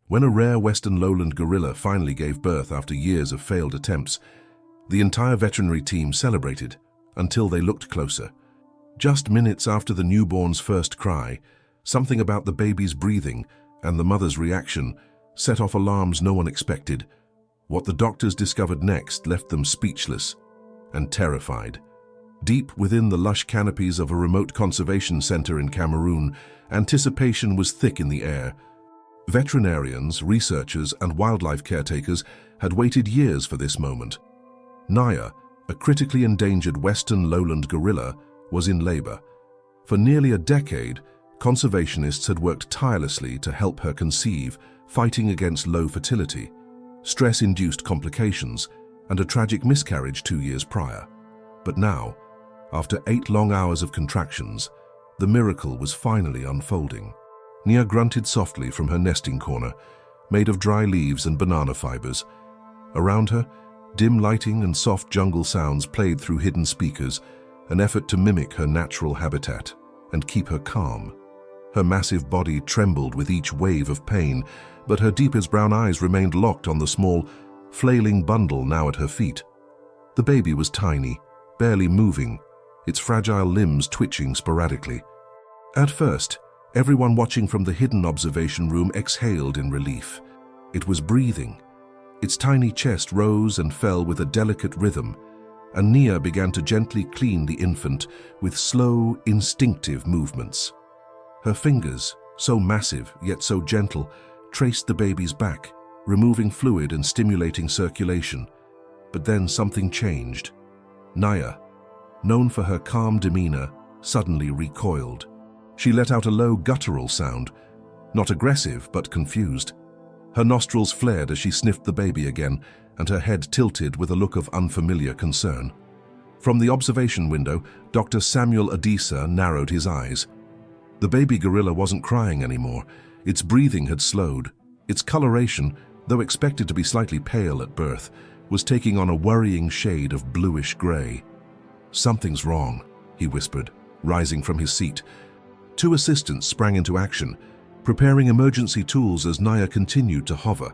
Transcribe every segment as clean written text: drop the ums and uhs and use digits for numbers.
When a rare western lowland gorilla finally gave birth after years of failed attempts, the entire veterinary team celebrated until they looked closer. Just minutes after the newborn's first cry, something about the baby's breathing and the mother's reaction set off alarms no one expected. What the doctors discovered next left them speechless and terrified. Deep within the lush canopies of a remote conservation center in Cameroon, anticipation was thick in the air. Veterinarians, researchers, and wildlife caretakers had waited years for this moment. Naya, a critically endangered western lowland gorilla, was in labor. For nearly a decade, conservationists had worked tirelessly to help her conceive, fighting against low fertility, stress-induced complications, and a tragic miscarriage 2 years prior. But now, after 8 long hours of contractions, the miracle was finally unfolding. Nia grunted softly from her nesting corner, made of dry leaves and banana fibers. Around her, dim lighting and soft jungle sounds played through hidden speakers, an effort to mimic her natural habitat and keep her calm. Her massive body trembled with each wave of pain, but her deepest brown eyes remained locked on the small, flailing bundle now at her feet. The baby was tiny, barely moving, its fragile limbs twitching sporadically. At first, everyone watching from the hidden observation room exhaled in relief. It was breathing. Its tiny chest rose and fell with a delicate rhythm, and Nia began to gently clean the infant with slow, instinctive movements. Her fingers, so massive yet so gentle, traced the baby's back, removing fluid and stimulating circulation. But then something changed. Naya, known for her calm demeanor, suddenly recoiled. She let out a low guttural sound, not aggressive but confused. Her nostrils flared as she sniffed the baby again, and her head tilted with a look of unfamiliar concern. From the observation window, Dr. Samuel Adisa narrowed his eyes. The baby gorilla wasn't crying anymore. Its breathing had slowed. Its coloration, though expected to be slightly pale at birth, was taking on a worrying shade of bluish gray. "Something's wrong," he whispered, rising from his seat. 2 assistants sprang into action, preparing emergency tools as Naya continued to hover,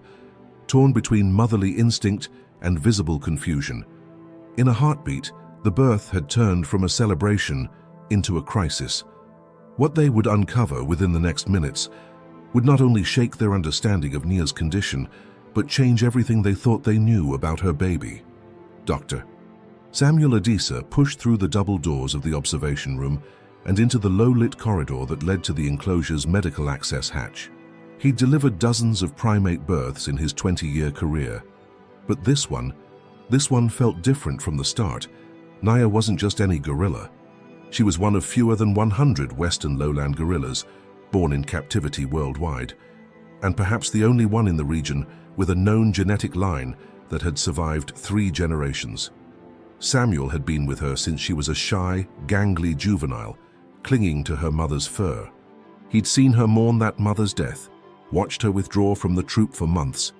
torn between motherly instinct and visible confusion. In a heartbeat, the birth had turned from a celebration into a crisis. What they would uncover within the next minutes would not only shake their understanding of Nia's condition, but change everything they thought they knew about her baby. Doctor. Samuel Adisa pushed through the double doors of the observation room and into the low-lit corridor that led to the enclosure's medical access hatch. He'd delivered dozens of primate births in his 20-year career. But this one felt different from the start. Naya wasn't just any gorilla. She was one of fewer than 100 western lowland gorillas born in captivity worldwide, and perhaps the only one in the region with a known genetic line that had survived 3 generations. Samuel had been with her since she was a shy, gangly juvenile, clinging to her mother's fur. He'd seen her mourn that mother's death, watched her withdraw from the troop for months,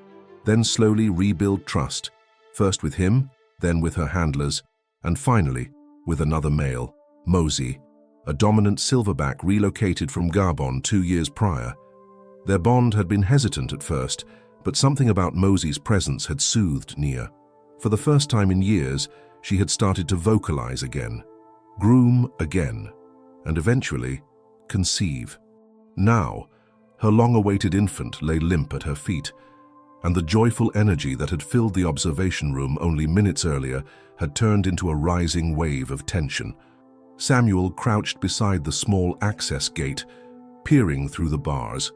then slowly rebuild trust, first with him, then with her handlers, and finally with another male, Mosey, a dominant silverback relocated from Gabon 2 years prior. Their bond had been hesitant at first, but something about Mosey's presence had soothed Nia. For the first time in years, she had started to vocalize again, groom again, and eventually conceive. Now, her long-awaited infant lay limp at her feet, and the joyful energy that had filled the observation room only minutes earlier had turned into a rising wave of tension. Samuel crouched beside the small access gate, peering through the bars.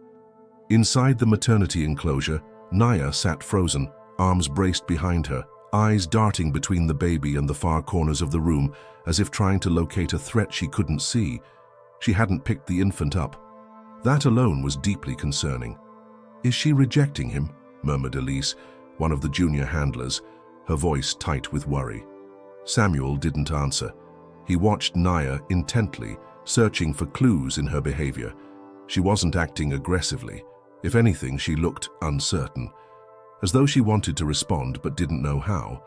Inside the maternity enclosure, Naya sat frozen, arms braced behind her, eyes darting between the baby and the far corners of the room, as if trying to locate a threat she couldn't see. She hadn't picked the infant up. That alone was deeply concerning. "Is she rejecting him?" murmured Elise, one of the junior handlers, her voice tight with worry. Samuel didn't answer. He watched Naya intently, searching for clues in her behavior. She wasn't acting aggressively. If anything, she looked uncertain, as though she wanted to respond but didn't know how.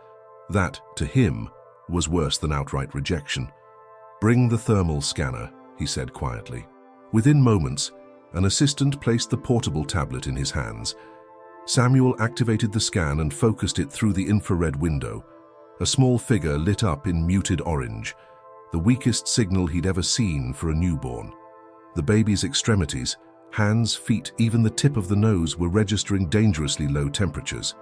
That, to him, was worse than outright rejection. "Bring the thermal scanner," he said quietly. Within moments, an assistant placed the portable tablet in his hands. Samuel activated the scan and focused it through the infrared window. A small figure lit up in muted orange, the weakest signal he'd ever seen for a newborn. The baby's extremities, hands, feet, even the tip of the nose were registering dangerously low temperatures.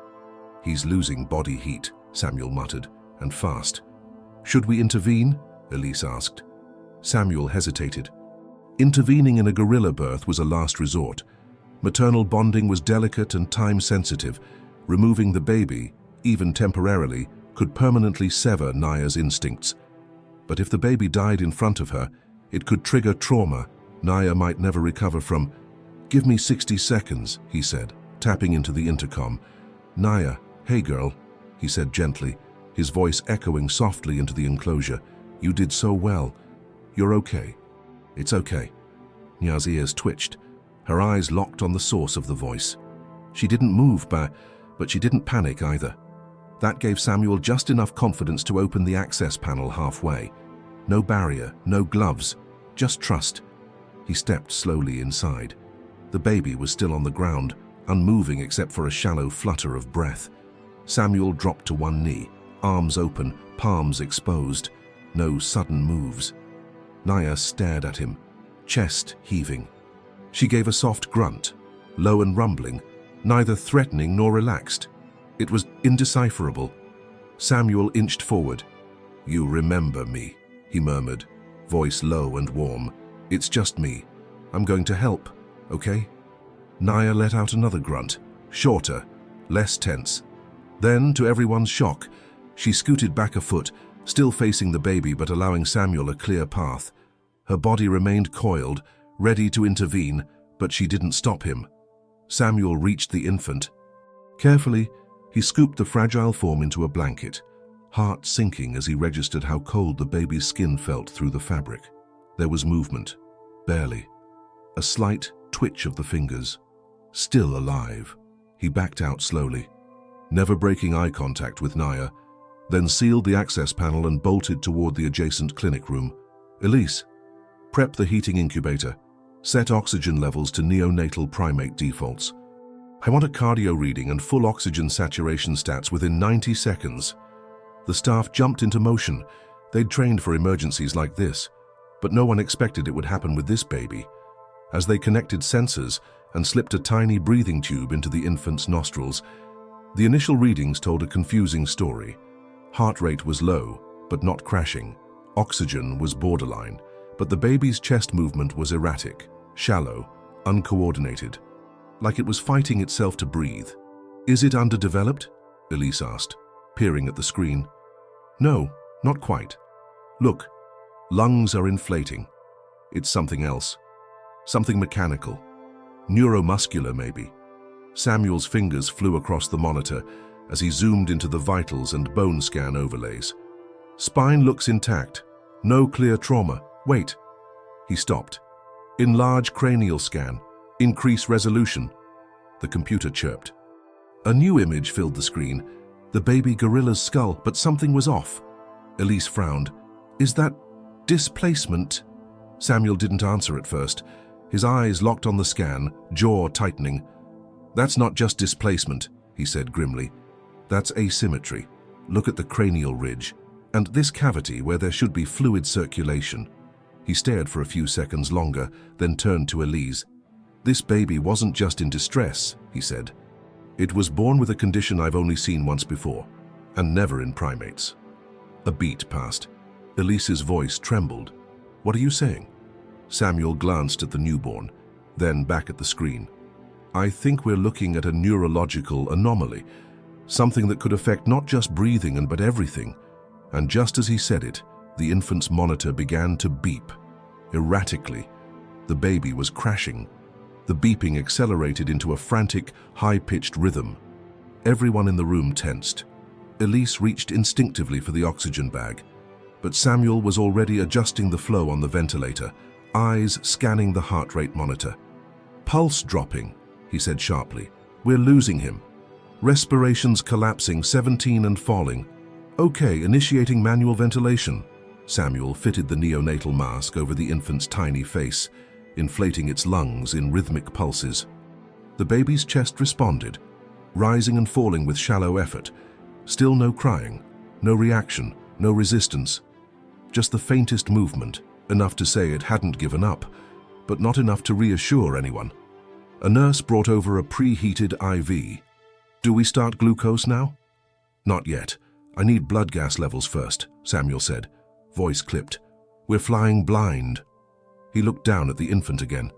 "He's losing body heat," Samuel muttered, "and fast." "Should we intervene?" Elise asked. Samuel hesitated. Intervening in a gorilla birth was a last resort. Maternal bonding was delicate and time-sensitive. Removing the baby, even temporarily, could permanently sever Naya's instincts. But if the baby died in front of her, it could trigger trauma Naya might never recover from. "Give me 60 seconds, he said, tapping into the intercom. "Naya, hey girl," he said gently, his voice echoing softly into the enclosure. "You did so well. You're okay." "It's okay." Naya's ears twitched. Her eyes locked on the source of the voice. She didn't move, but she didn't panic either. That gave Samuel just enough confidence to open the access panel halfway. No barrier, no gloves, just trust. He stepped slowly inside. The baby was still on the ground, unmoving except for a shallow flutter of breath. Samuel dropped to one knee, arms open, palms exposed. No sudden moves. Naya stared at him, chest heaving. She gave a soft grunt, low and rumbling, neither threatening nor relaxed. It was indecipherable. Samuel inched forward. "You remember me," he murmured, voice low and warm. "It's just me. I'm going to help, okay?" Naya let out another grunt, shorter, less tense. Then, to everyone's shock, she scooted back a foot, still facing the baby but allowing Samuel a clear path. Her body remained coiled, ready to intervene, but she didn't stop him. Samuel reached the infant. Carefully, he scooped the fragile form into a blanket, heart sinking as he registered how cold the baby's skin felt through the fabric. There was movement, barely. A slight twitch of the fingers. Still alive. He backed out slowly, never breaking eye contact with Naya, then sealed the access panel and bolted toward the adjacent clinic room. "Elise, prep the heating incubator. Set oxygen levels to neonatal primate defaults. I want a cardio reading and full oxygen saturation stats within 90 seconds. The staff jumped into motion. They'd trained for emergencies like this, but no one expected it would happen with this baby. As they connected sensors and slipped a tiny breathing tube into the infant's nostrils, the initial readings told a confusing story. Heart rate was low, but not crashing. Oxygen was borderline, but the baby's chest movement was erratic, shallow, uncoordinated, like it was fighting itself to breathe. "Is it underdeveloped?" Elise asked, peering at the screen. "No, not quite. Look, lungs are inflating. It's something else. Something mechanical. Neuromuscular, maybe." Samuel's fingers flew across the monitor as he zoomed into the vitals and bone scan overlays. "Spine looks intact. No clear trauma. Wait." He stopped. "Enlarge cranial scan. Increase resolution." The computer chirped. A new image filled the screen, the baby gorilla's skull, but something was off. Elise frowned. "Is that displacement?" Samuel didn't answer at first. His eyes locked on the scan, jaw tightening. "That's not just displacement," he said grimly. "That's asymmetry. Look at the cranial ridge. And this cavity where there should be fluid circulation." He stared for a few seconds longer, then turned to Elise. "This baby wasn't just in distress," he said. "It was born with a condition I've only seen once before, and never in primates." A beat passed. Elise's voice trembled. "What are you saying?" Samuel glanced at the newborn, then back at the screen. "I think we're looking at a neurological anomaly, something that could affect not just breathing but everything." And just as he said it, the infant's monitor began to beep. Erratically, the baby was crashing. The beeping accelerated into a frantic, high-pitched rhythm. Everyone in the room tensed. Elise reached instinctively for the oxygen bag, but Samuel was already adjusting the flow on the ventilator, eyes scanning the heart rate monitor. "Pulse dropping," he said sharply. "We're losing him. Respirations collapsing, 17 and falling. Okay, initiating manual ventilation." Samuel fitted the neonatal mask over the infant's tiny face, inflating its lungs in rhythmic pulses. The baby's chest responded, rising and falling with shallow effort. Still no crying, no reaction, no resistance. Just the faintest movement, enough to say it hadn't given up, but not enough to reassure anyone. A nurse brought over a preheated IV. "Do we start glucose now?" "Not yet. I need blood gas levels first," Samuel said, voice clipped. "We're flying blind." He looked down at the infant again.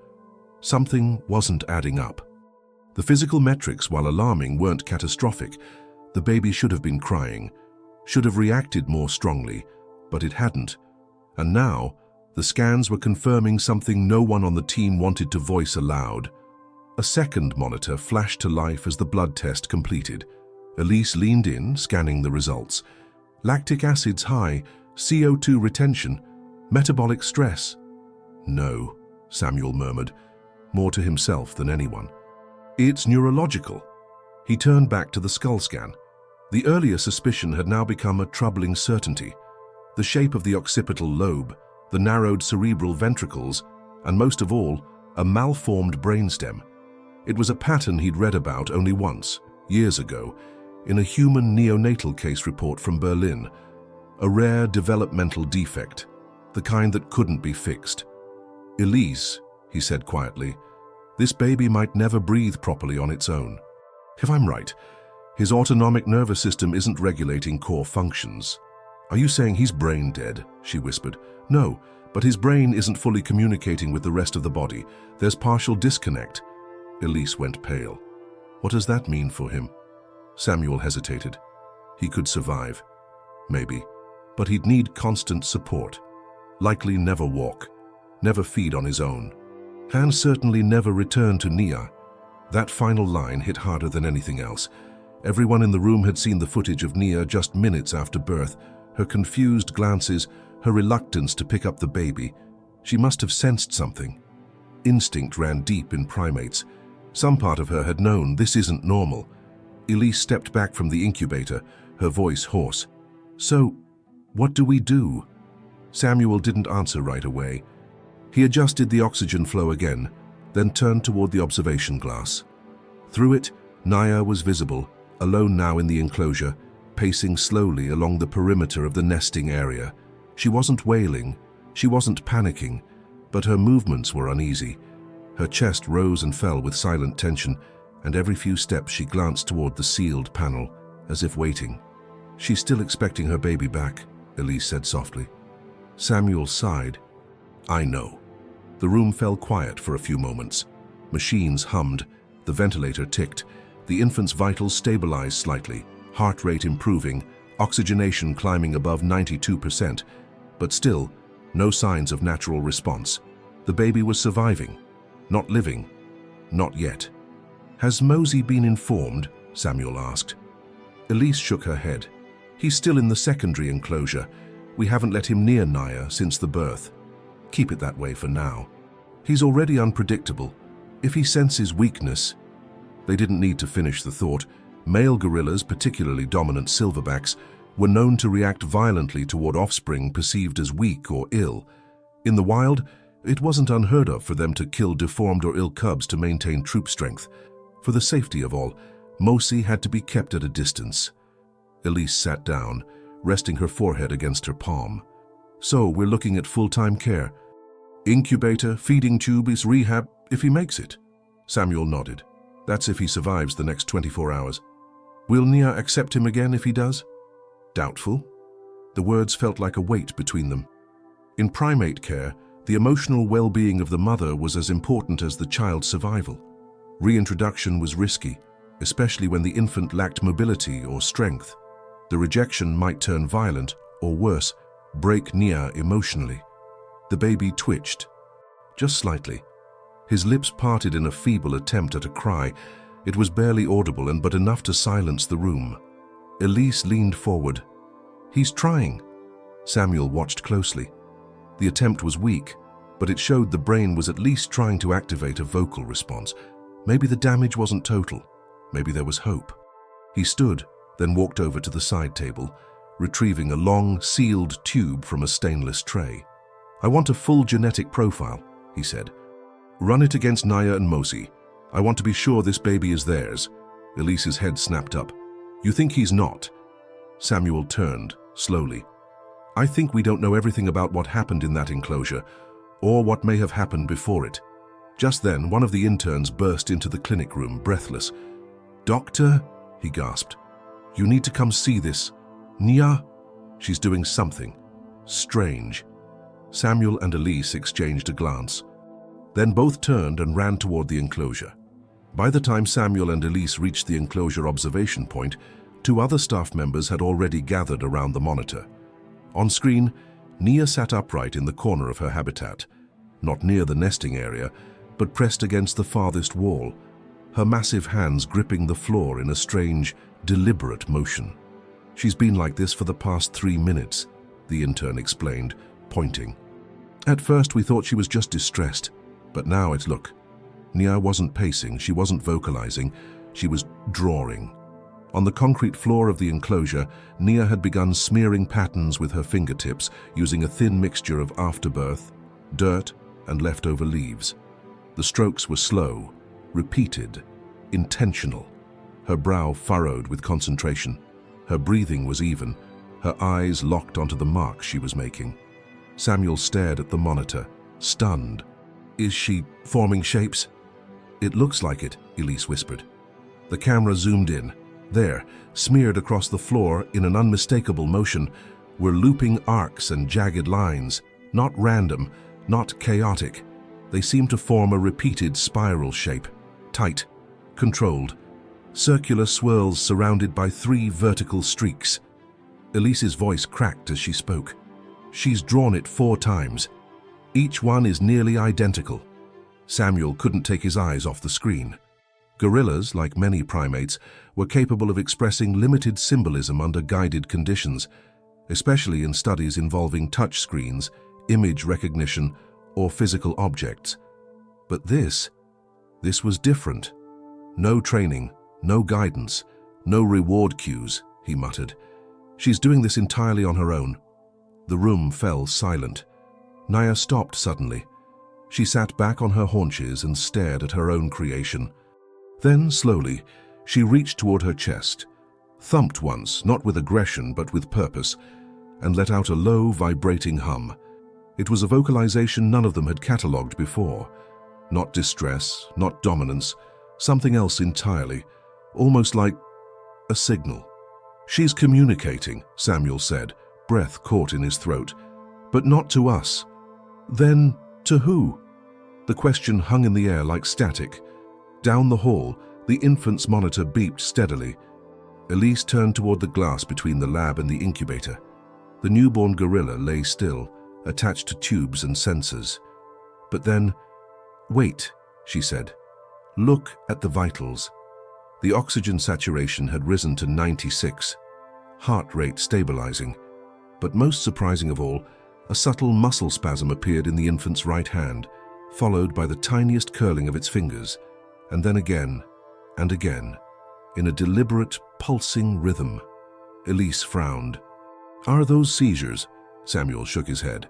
Something wasn't adding up. The physical metrics, while alarming, weren't catastrophic. The baby should have been crying, should have reacted more strongly, but it hadn't. And now, the scans were confirming something no one on the team wanted to voice aloud. A second monitor flashed to life as the blood test completed. Elise leaned in, scanning the results. Lactic acids high, CO2 retention, metabolic stress. "No," Samuel murmured, more to himself than anyone. "It's neurological." He turned back to the skull scan. The earlier suspicion had now become a troubling certainty. The shape of the occipital lobe, the narrowed cerebral ventricles, and most of all, a malformed brainstem. It was a pattern he'd read about only once, years ago, in a human neonatal case report from Berlin. A rare developmental defect, the kind that couldn't be fixed. "Elise," he said quietly, "this baby might never breathe properly on its own. If I'm right, his autonomic nervous system isn't regulating core functions." "Are you saying he's brain dead?" she whispered. "No, but his brain isn't fully communicating with the rest of the body. There's partial disconnect." Elise went pale. "What does that mean for him?" Samuel hesitated. He could survive. Maybe. But he'd need constant support. Likely never walk. Never feed on his own. And certainly never return to Nia. That final line hit harder than anything else. Everyone in the room had seen the footage of Nia just minutes after birth, her confused glances, her reluctance to pick up the baby. She must have sensed something. Instinct ran deep in primates. Some part of her had known this isn't normal. Elise stepped back from the incubator, her voice hoarse. "So, what do we do?" Samuel didn't answer right away. He adjusted the oxygen flow again, then turned toward the observation glass. Through it, Nia was visible, alone now in the enclosure, pacing slowly along the perimeter of the nesting area. She wasn't wailing, she wasn't panicking, but her movements were uneasy. Her chest rose and fell with silent tension, and every few steps she glanced toward the sealed panel, as if waiting. "She's still expecting her baby back," Elise said softly. Samuel sighed. "I know." The room fell quiet for a few moments. Machines hummed, the ventilator ticked, the infant's vitals stabilized slightly, heart rate improving, oxygenation climbing above 92%, but still, no signs of natural response. The baby was surviving, not living, not yet. "Has Mosey been informed?" Samuel asked. Elise shook her head. "He's still in the secondary enclosure. We haven't let him near Nia since the birth. Keep it that way for now. He's already unpredictable. If he senses weakness..." They didn't need to finish the thought. Male gorillas, particularly dominant silverbacks, were known to react violently toward offspring perceived as weak or ill. In the wild, it wasn't unheard of for them to kill deformed or ill cubs to maintain troop strength. For the safety of all, Mosey had to be kept at a distance. Elise sat down, resting her forehead against her palm. "So we're looking at full-time care. Incubator, feeding tube is rehab if he makes it." Samuel nodded. "That's if he survives the next 24 hours. Will Nia accept him again if he does?" "Doubtful." The words felt like a weight between them. In primate care, the emotional well-being of the mother was as important as the child's survival. Reintroduction was risky, especially when the infant lacked mobility or strength. The rejection might turn violent, or worse, break Nia emotionally. The baby twitched, just slightly. His lips parted in a feeble attempt at a cry. It was barely audible but enough to silence the room. Elise leaned forward. "He's trying." Samuel watched closely. The attempt was weak, but it showed the brain was at least trying to activate a vocal response. Maybe the damage wasn't total. Maybe there was hope. He stood, then walked over to the side table, retrieving a long, sealed tube from a stainless tray. "I want a full genetic profile," he said. "Run it against Nia and Mosey. I want to be sure this baby is theirs. Elise's head snapped up. You think he's not? Samuel turned, slowly. I think we don't know everything about what happened in that enclosure, or what may have happened before it. Just then, one of the interns burst into the clinic room, breathless. Doctor, he gasped. You need to come see this. Nia, she's doing something strange. Samuel and Elise exchanged a glance. Then both turned and ran toward the enclosure. By the time Samuel and Elise reached the enclosure observation point, 2 other staff members had already gathered around the monitor. On screen, Nia sat upright in the corner of her habitat, not near the nesting area, but pressed against the farthest wall, her massive hands gripping the floor in a strange, deliberate motion. She's been like this for the past 3 minutes, the intern explained, pointing. At first we thought she was just distressed, but now it's look. Nia wasn't pacing, she wasn't vocalizing, she was drawing. On the concrete floor of the enclosure, Nia had begun smearing patterns with her fingertips using a thin mixture of afterbirth, dirt, and leftover leaves. The strokes were slow, repeated, intentional. Her brow furrowed with concentration. Her breathing was even, her eyes locked onto the marks she was making. Samuel stared at the monitor, stunned. Is she forming shapes? It looks like it, Elise whispered. The camera zoomed in. There, smeared across the floor in an unmistakable motion, were looping arcs and jagged lines, not random, not chaotic. They seemed to form a repeated spiral shape, tight, controlled, circular swirls surrounded by 3 vertical streaks. Elise's voice cracked as she spoke. She's drawn it 4 times. Each one is nearly identical. Samuel couldn't take his eyes off the screen. Gorillas, like many primates, were capable of expressing limited symbolism under guided conditions, especially in studies involving touch screens, image recognition, or physical objects. But this was different. No training, no guidance, no reward cues, he muttered. She's doing this entirely on her own. The room fell silent. Nia stopped suddenly. She sat back on her haunches and stared at her own creation. Then, slowly, she reached toward her chest, thumped once, not with aggression but with purpose, and let out a low, vibrating hum. It was a vocalization none of them had catalogued before. Not distress, not dominance, something else entirely, almost like a signal. She's communicating, Samuel said, breath caught in his throat. But not to us. Then to who? The question hung in the air like static. Down the hall, the infant's monitor beeped steadily. Elise turned toward the glass between the lab and the incubator. The newborn gorilla lay still, attached to tubes and sensors. But then, wait, she said. Look at the vitals. The oxygen saturation had risen to 96, heart rate stabilizing. But most surprising of all, a subtle muscle spasm appeared in the infant's right hand, followed by the tiniest curling of its fingers, and then again and again, in a deliberate, pulsing rhythm. Elise frowned. Are those seizures? Samuel shook his head.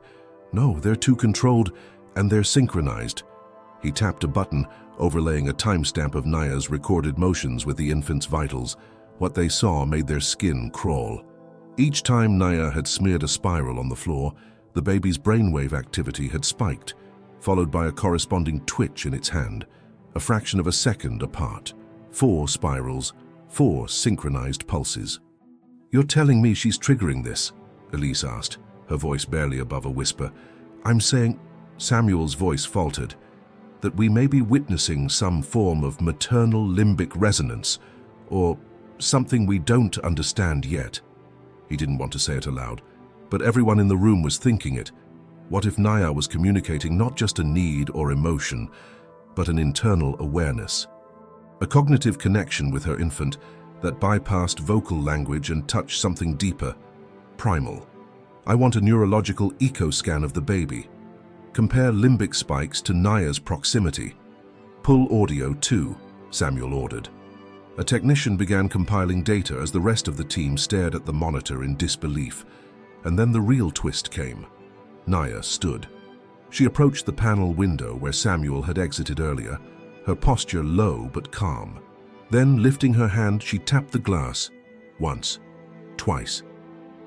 No, they're too controlled, and they're synchronized. He tapped a button, overlaying a timestamp of Nia's recorded motions with the infant's vitals. What they saw made their skin crawl. Each time Nia had smeared a spiral on the floor, the baby's brainwave activity had spiked, followed by a corresponding twitch in its hand, a fraction of a second apart. 4 spirals, 4 synchronized pulses. You're telling me she's triggering this? Elise asked, her voice barely above a whisper. I'm saying, Samuel's voice faltered, that we may be witnessing some form of maternal limbic resonance, or something we don't understand yet. He didn't want to say it aloud, but everyone in the room was thinking it. What if Nia was communicating not just a need or emotion, but an internal awareness? A cognitive connection with her infant that bypassed vocal language and touched something deeper, primal. I want a neurological echo-scan of the baby. Compare limbic spikes to Nia's proximity. Pull audio too, Samuel ordered. A technician began compiling data as the rest of the team stared at the monitor in disbelief. And then the real twist came. Nia stood. She approached the panel window where Samuel had exited earlier, her posture low but calm. Then, lifting her hand, she tapped the glass. Once. Twice.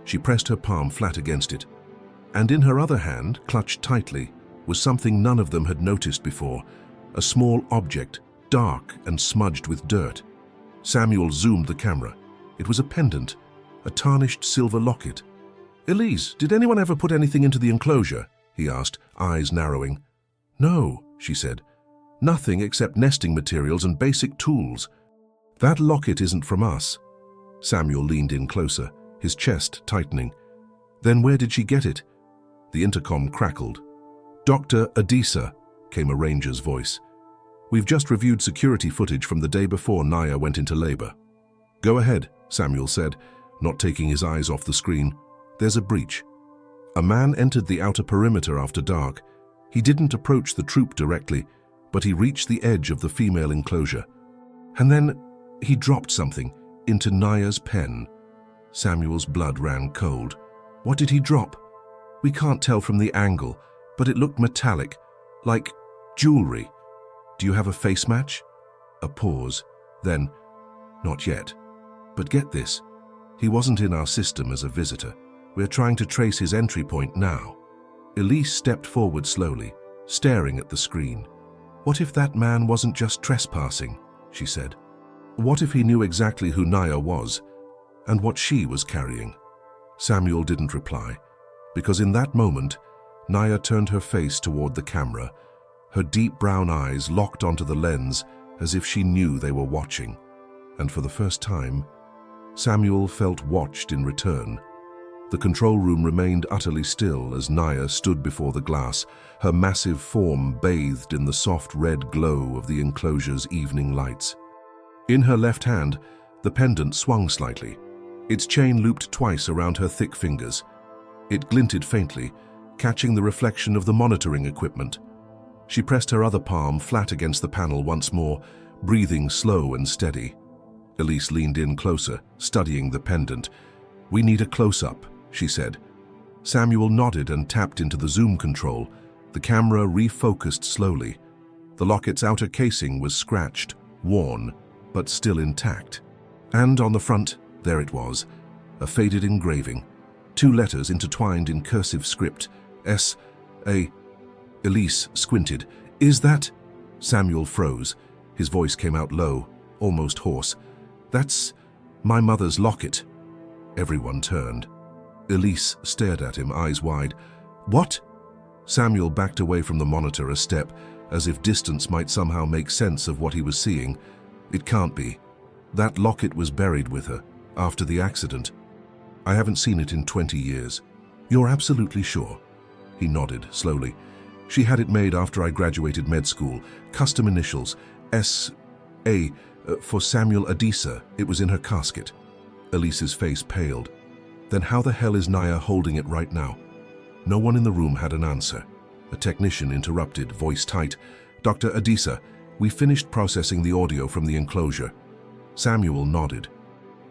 She pressed her palm flat against it. And in her other hand, clutched tightly, was something none of them had noticed before. A small object, dark and smudged with dirt. Samuel zoomed the camera. It was a pendant, a tarnished silver locket. "Elise, did anyone ever put anything into the enclosure?" he asked, eyes narrowing. "No," she said. "Nothing except nesting materials and basic tools." "That locket isn't from us." Samuel leaned in closer, his chest tightening. "Then where did she get it?" The intercom crackled. "Dr. Adisa," came a ranger's voice. "We've just reviewed security footage from the day before Naya went into labor." "Go ahead," Samuel said, not taking his eyes off the screen. "There's a breach." A man entered the outer perimeter after dark. He didn't approach the troop directly, but he reached the edge of the female enclosure. And then he dropped something into Naya's pen. Samuel's blood ran cold. What did he drop? We can't tell from the angle, but it looked metallic, like jewelry. "Do you have a face match?" A pause. Then, "Not yet. But get this. He wasn't in our system as a visitor. We're trying to trace his entry point now." Elise stepped forward slowly, staring at the screen. "What if that man wasn't just trespassing?" she said. "What if he knew exactly who Naya was and what she was carrying?" Samuel didn't reply, because in that moment, Naya turned her face toward the camera, her deep brown eyes locked onto the lens as if she knew they were watching. And for the first time, Samuel felt watched in return. The control room remained utterly still as Naya stood before the glass, her massive form bathed in the soft red glow of the enclosure's evening lights. In her left hand, the pendant swung slightly. Its chain looped twice around her thick fingers. It glinted faintly, catching the reflection of the monitoring equipment. She pressed her other palm flat against the panel once more, breathing slow and steady. Elise leaned in closer, studying the pendant. "We need a close-up," she said. Samuel nodded and tapped into the zoom control. The camera refocused slowly. The locket's outer casing was scratched, worn, but still intact. And on the front, there it was, a faded engraving. 2 letters intertwined in cursive script, S.A. Elise squinted. "Is that—" Samuel froze. His voice came out low, almost hoarse. "That's my mother's locket." Everyone turned. Elise stared at him, eyes wide. "What?" Samuel backed away from the monitor a step, as if distance might somehow make sense of what he was seeing. "It can't be. That locket was buried with her, after the accident. I haven't seen it in 20 years. You're absolutely sure?" He nodded, slowly. "She had it made after I graduated med school. Custom initials, S.A. For Samuel Adisa. It was in her casket." Elise's face paled. "Then how the hell is Naya holding it right now?" No one in the room had an answer. A technician interrupted, voice tight. "Dr. Adisa, we finished processing the audio from the enclosure." Samuel nodded.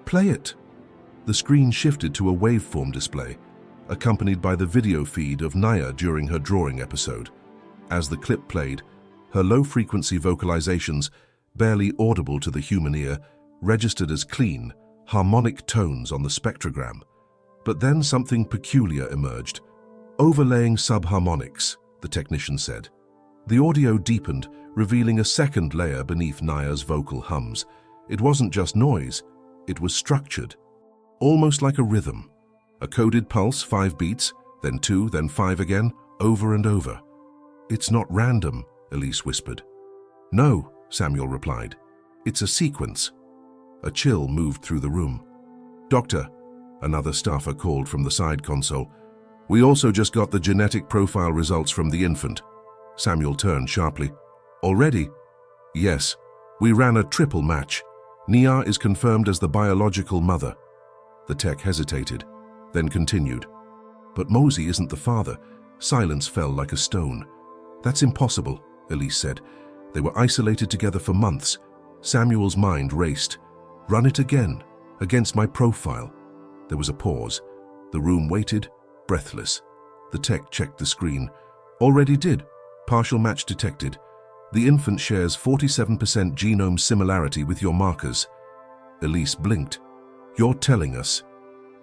"Play it." The screen shifted to a waveform display, accompanied by the video feed of Naya during her drawing episode. As the clip played, her low-frequency vocalizations, barely audible to the human ear, registered as clean, harmonic tones on the spectrogram. But then something peculiar emerged. "Overlaying subharmonics," the technician said. The audio deepened, revealing a second layer beneath Naya's vocal hums. It wasn't just noise, it was structured, almost like a rhythm. A coded pulse, 5 beats, then 2, then 5 again, over and over. "It's not random," Elise whispered. "No," Samuel replied. "It's a sequence." A chill moved through the room. "Doctor," another staffer called from the side console, "we also just got the genetic profile results from the infant." Samuel turned sharply. "Already?" "Yes. We ran a triple match. Nia is confirmed as the biological mother." The tech hesitated, then continued. "But Mosey isn't the father." Silence fell like a stone. "That's impossible," Elise said. "They were isolated together for months." Samuel's mind raced. "Run it again, against my profile." There was a pause. The room waited, breathless. The tech checked the screen. "Already did. Partial match detected." The infant shares 47% genome similarity with your markers. Elise blinked. You're telling us?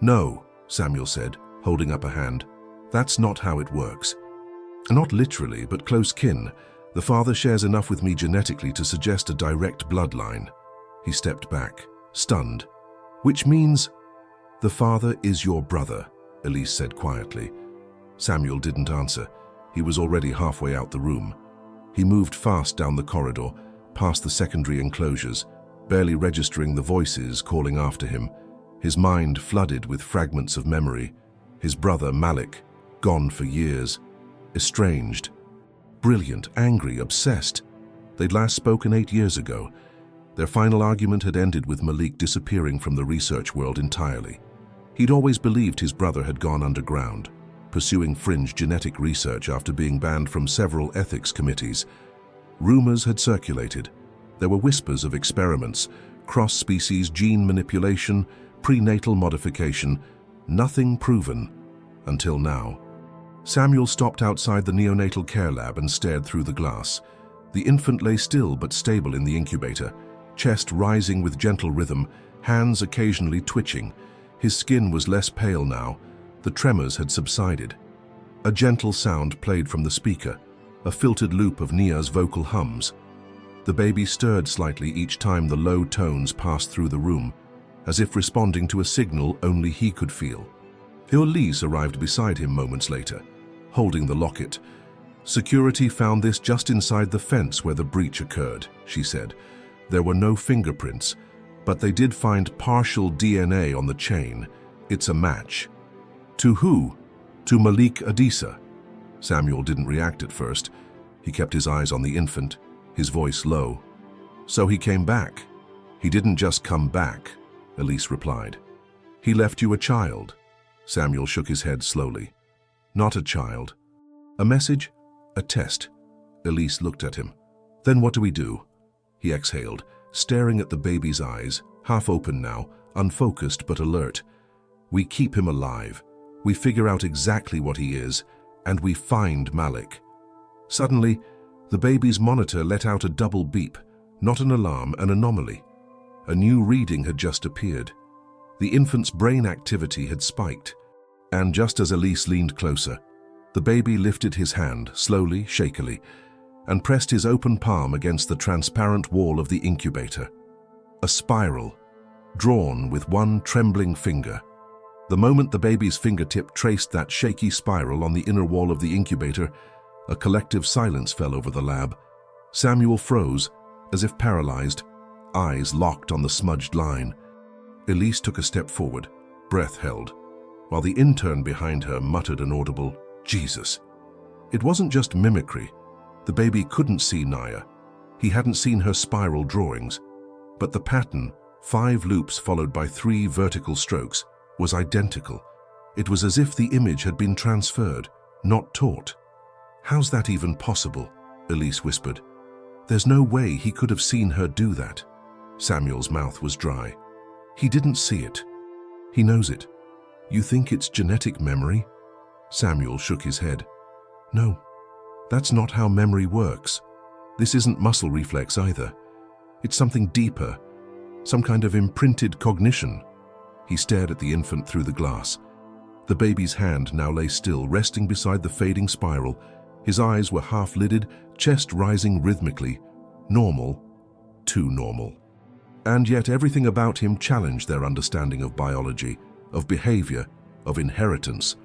No, Samuel said, holding up a hand. That's not how it works. Not literally, but close kin. The father shares enough with me genetically to suggest a direct bloodline. He stepped back, stunned. Which means, the father is your brother, Elise said quietly. Samuel didn't answer. He was already halfway out the room. He moved fast down the corridor, past the secondary enclosures, barely registering the voices calling after him. His mind flooded with fragments of memory. His brother, Malik, gone for years. Estranged. Brilliant, angry, obsessed. They'd last spoken 8 years ago. Their final argument had ended with Malik disappearing from the research world entirely. He'd always believed his brother had gone underground, pursuing fringe genetic research after being banned from several ethics committees. Rumors had circulated. There were whispers of experiments, cross-species gene manipulation, prenatal modification, nothing proven, until now. Samuel stopped outside the neonatal care lab and stared through the glass. The infant lay still but stable in the incubator, chest rising with gentle rhythm, hands occasionally twitching. His skin was less pale now. The tremors had subsided. A gentle sound played from the speaker, a filtered loop of Nia's vocal hums. The baby stirred slightly each time the low tones passed through the room, as if responding to a signal only he could feel. Elise arrived beside him moments later, holding the locket. Security found this just inside the fence where the breach occurred, she said. There were no fingerprints, but they did find partial DNA on the chain. It's a match. To who? To Malik Adisa. Samuel didn't react at first. He kept his eyes on the infant, his voice low. So he came back. He didn't just come back, Elise replied. He left you a child. Samuel shook his head slowly. Not a child. A message? A test. Elise looked at him. Then what do we do? He exhaled, staring at the baby's eyes, half open now, unfocused but alert. We keep him alive. We figure out exactly what he is, and we find Malik. Suddenly, the baby's monitor let out a double beep, not an alarm, an anomaly. A new reading had just appeared. The infant's brain activity had spiked, and just as Elise leaned closer, the baby lifted his hand, slowly, shakily, and pressed his open palm against the transparent wall of the incubator. A spiral, drawn with one trembling finger. The moment the baby's fingertip traced that shaky spiral on the inner wall of the incubator, a collective silence fell over the lab. Samuel froze, as if paralyzed, eyes locked on the smudged line. Elise took a step forward, breath held, while the intern behind her muttered an audible, Jesus. It wasn't just mimicry. The baby couldn't see Nia. He hadn't seen her spiral drawings, but the pattern, 5 loops followed by 3 vertical strokes, was identical. It was as if the image had been transferred, not taught. How's that even possible? Elise whispered. There's no way he could have seen her do that. Samuel's mouth was dry. He didn't see it. He knows it. You think it's genetic memory? Samuel shook his head. No, that's not how memory works. This isn't muscle reflex either. It's something deeper, some kind of imprinted cognition. He stared at the infant through the glass. The baby's hand now lay still, resting beside the fading spiral. His eyes were half-lidded, chest rising rhythmically. Normal, too normal. And yet everything about him challenged their understanding of biology, of behavior, of inheritance.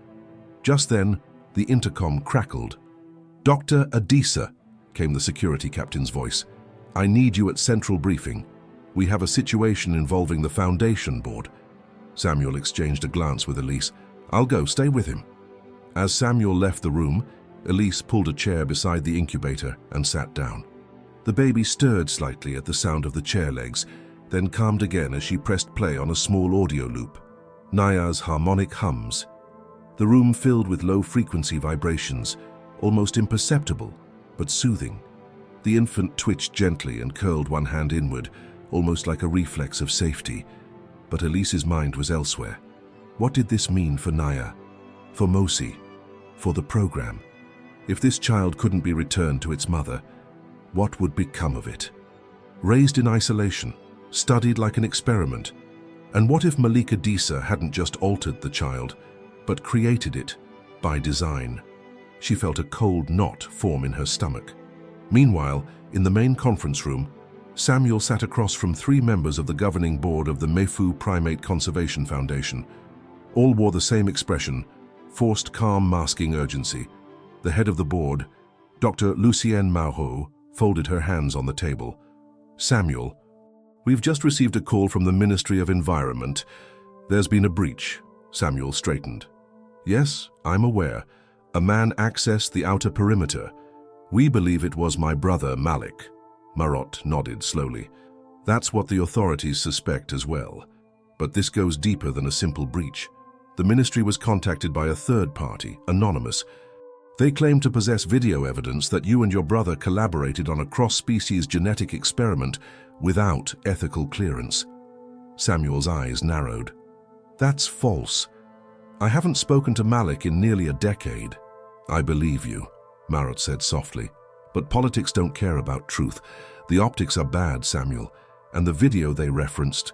Just then, the intercom crackled. Dr. Adisa, came the security captain's voice. I need you at central briefing. We have a situation involving the foundation board. Samuel exchanged a glance with Elise. I'll go, stay with him. As Samuel left the room, Elise pulled a chair beside the incubator and sat down. The baby stirred slightly at the sound of the chair legs, then calmed again as she pressed play on a small audio loop. Nia's harmonic hums. The room filled with low-frequency vibrations, almost imperceptible, but soothing. The infant twitched gently and curled one hand inward, almost like a reflex of safety. But Elise's mind was elsewhere. What did this mean for Nia? For Mosi? For the program? If this child couldn't be returned to its mother, What would become of it? Raised in isolation, studied like an experiment. And what if Malika Disa hadn't just altered the child, but created it by design? She felt a cold knot form in her stomach. Meanwhile, in the main conference room, Samuel sat across from 3 members of the governing board of the Mefu Primate Conservation Foundation. All wore the same expression, forced calm masking urgency. The head of the board, Dr. Lucienne Mauho, folded her hands on the table. Samuel, we've just received a call from the Ministry of Environment. There's been a breach. Samuel straightened. Yes, I'm aware. A man accessed the outer perimeter. We believe it was my brother, Malik. Marot nodded slowly. That's what the authorities suspect as well. But this goes deeper than a simple breach. The ministry was contacted by a third party, anonymous. They claim to possess video evidence that you and your brother collaborated on a cross-species genetic experiment without ethical clearance. Samuel's eyes narrowed. That's false. I haven't spoken to Malik in nearly a decade. I believe you, Marot said softly. But politics don't care about truth. The optics are bad, Samuel. And the video they referenced,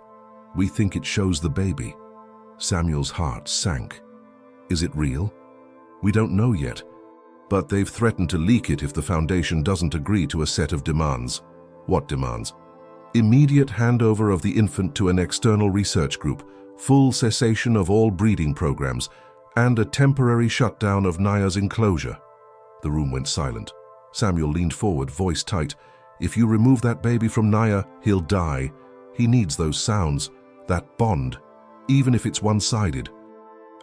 we think it shows the baby. Samuel's heart sank. Is it real? We don't know yet. But they've threatened to leak it if the Foundation doesn't agree to a set of demands. What demands? Immediate handover of the infant to an external research group, full cessation of all breeding programs, and a temporary shutdown of Naya's enclosure. The room went silent. Samuel leaned forward, voice tight. If you remove that baby from Naya, he'll die. He needs those sounds, that bond, even if it's one-sided.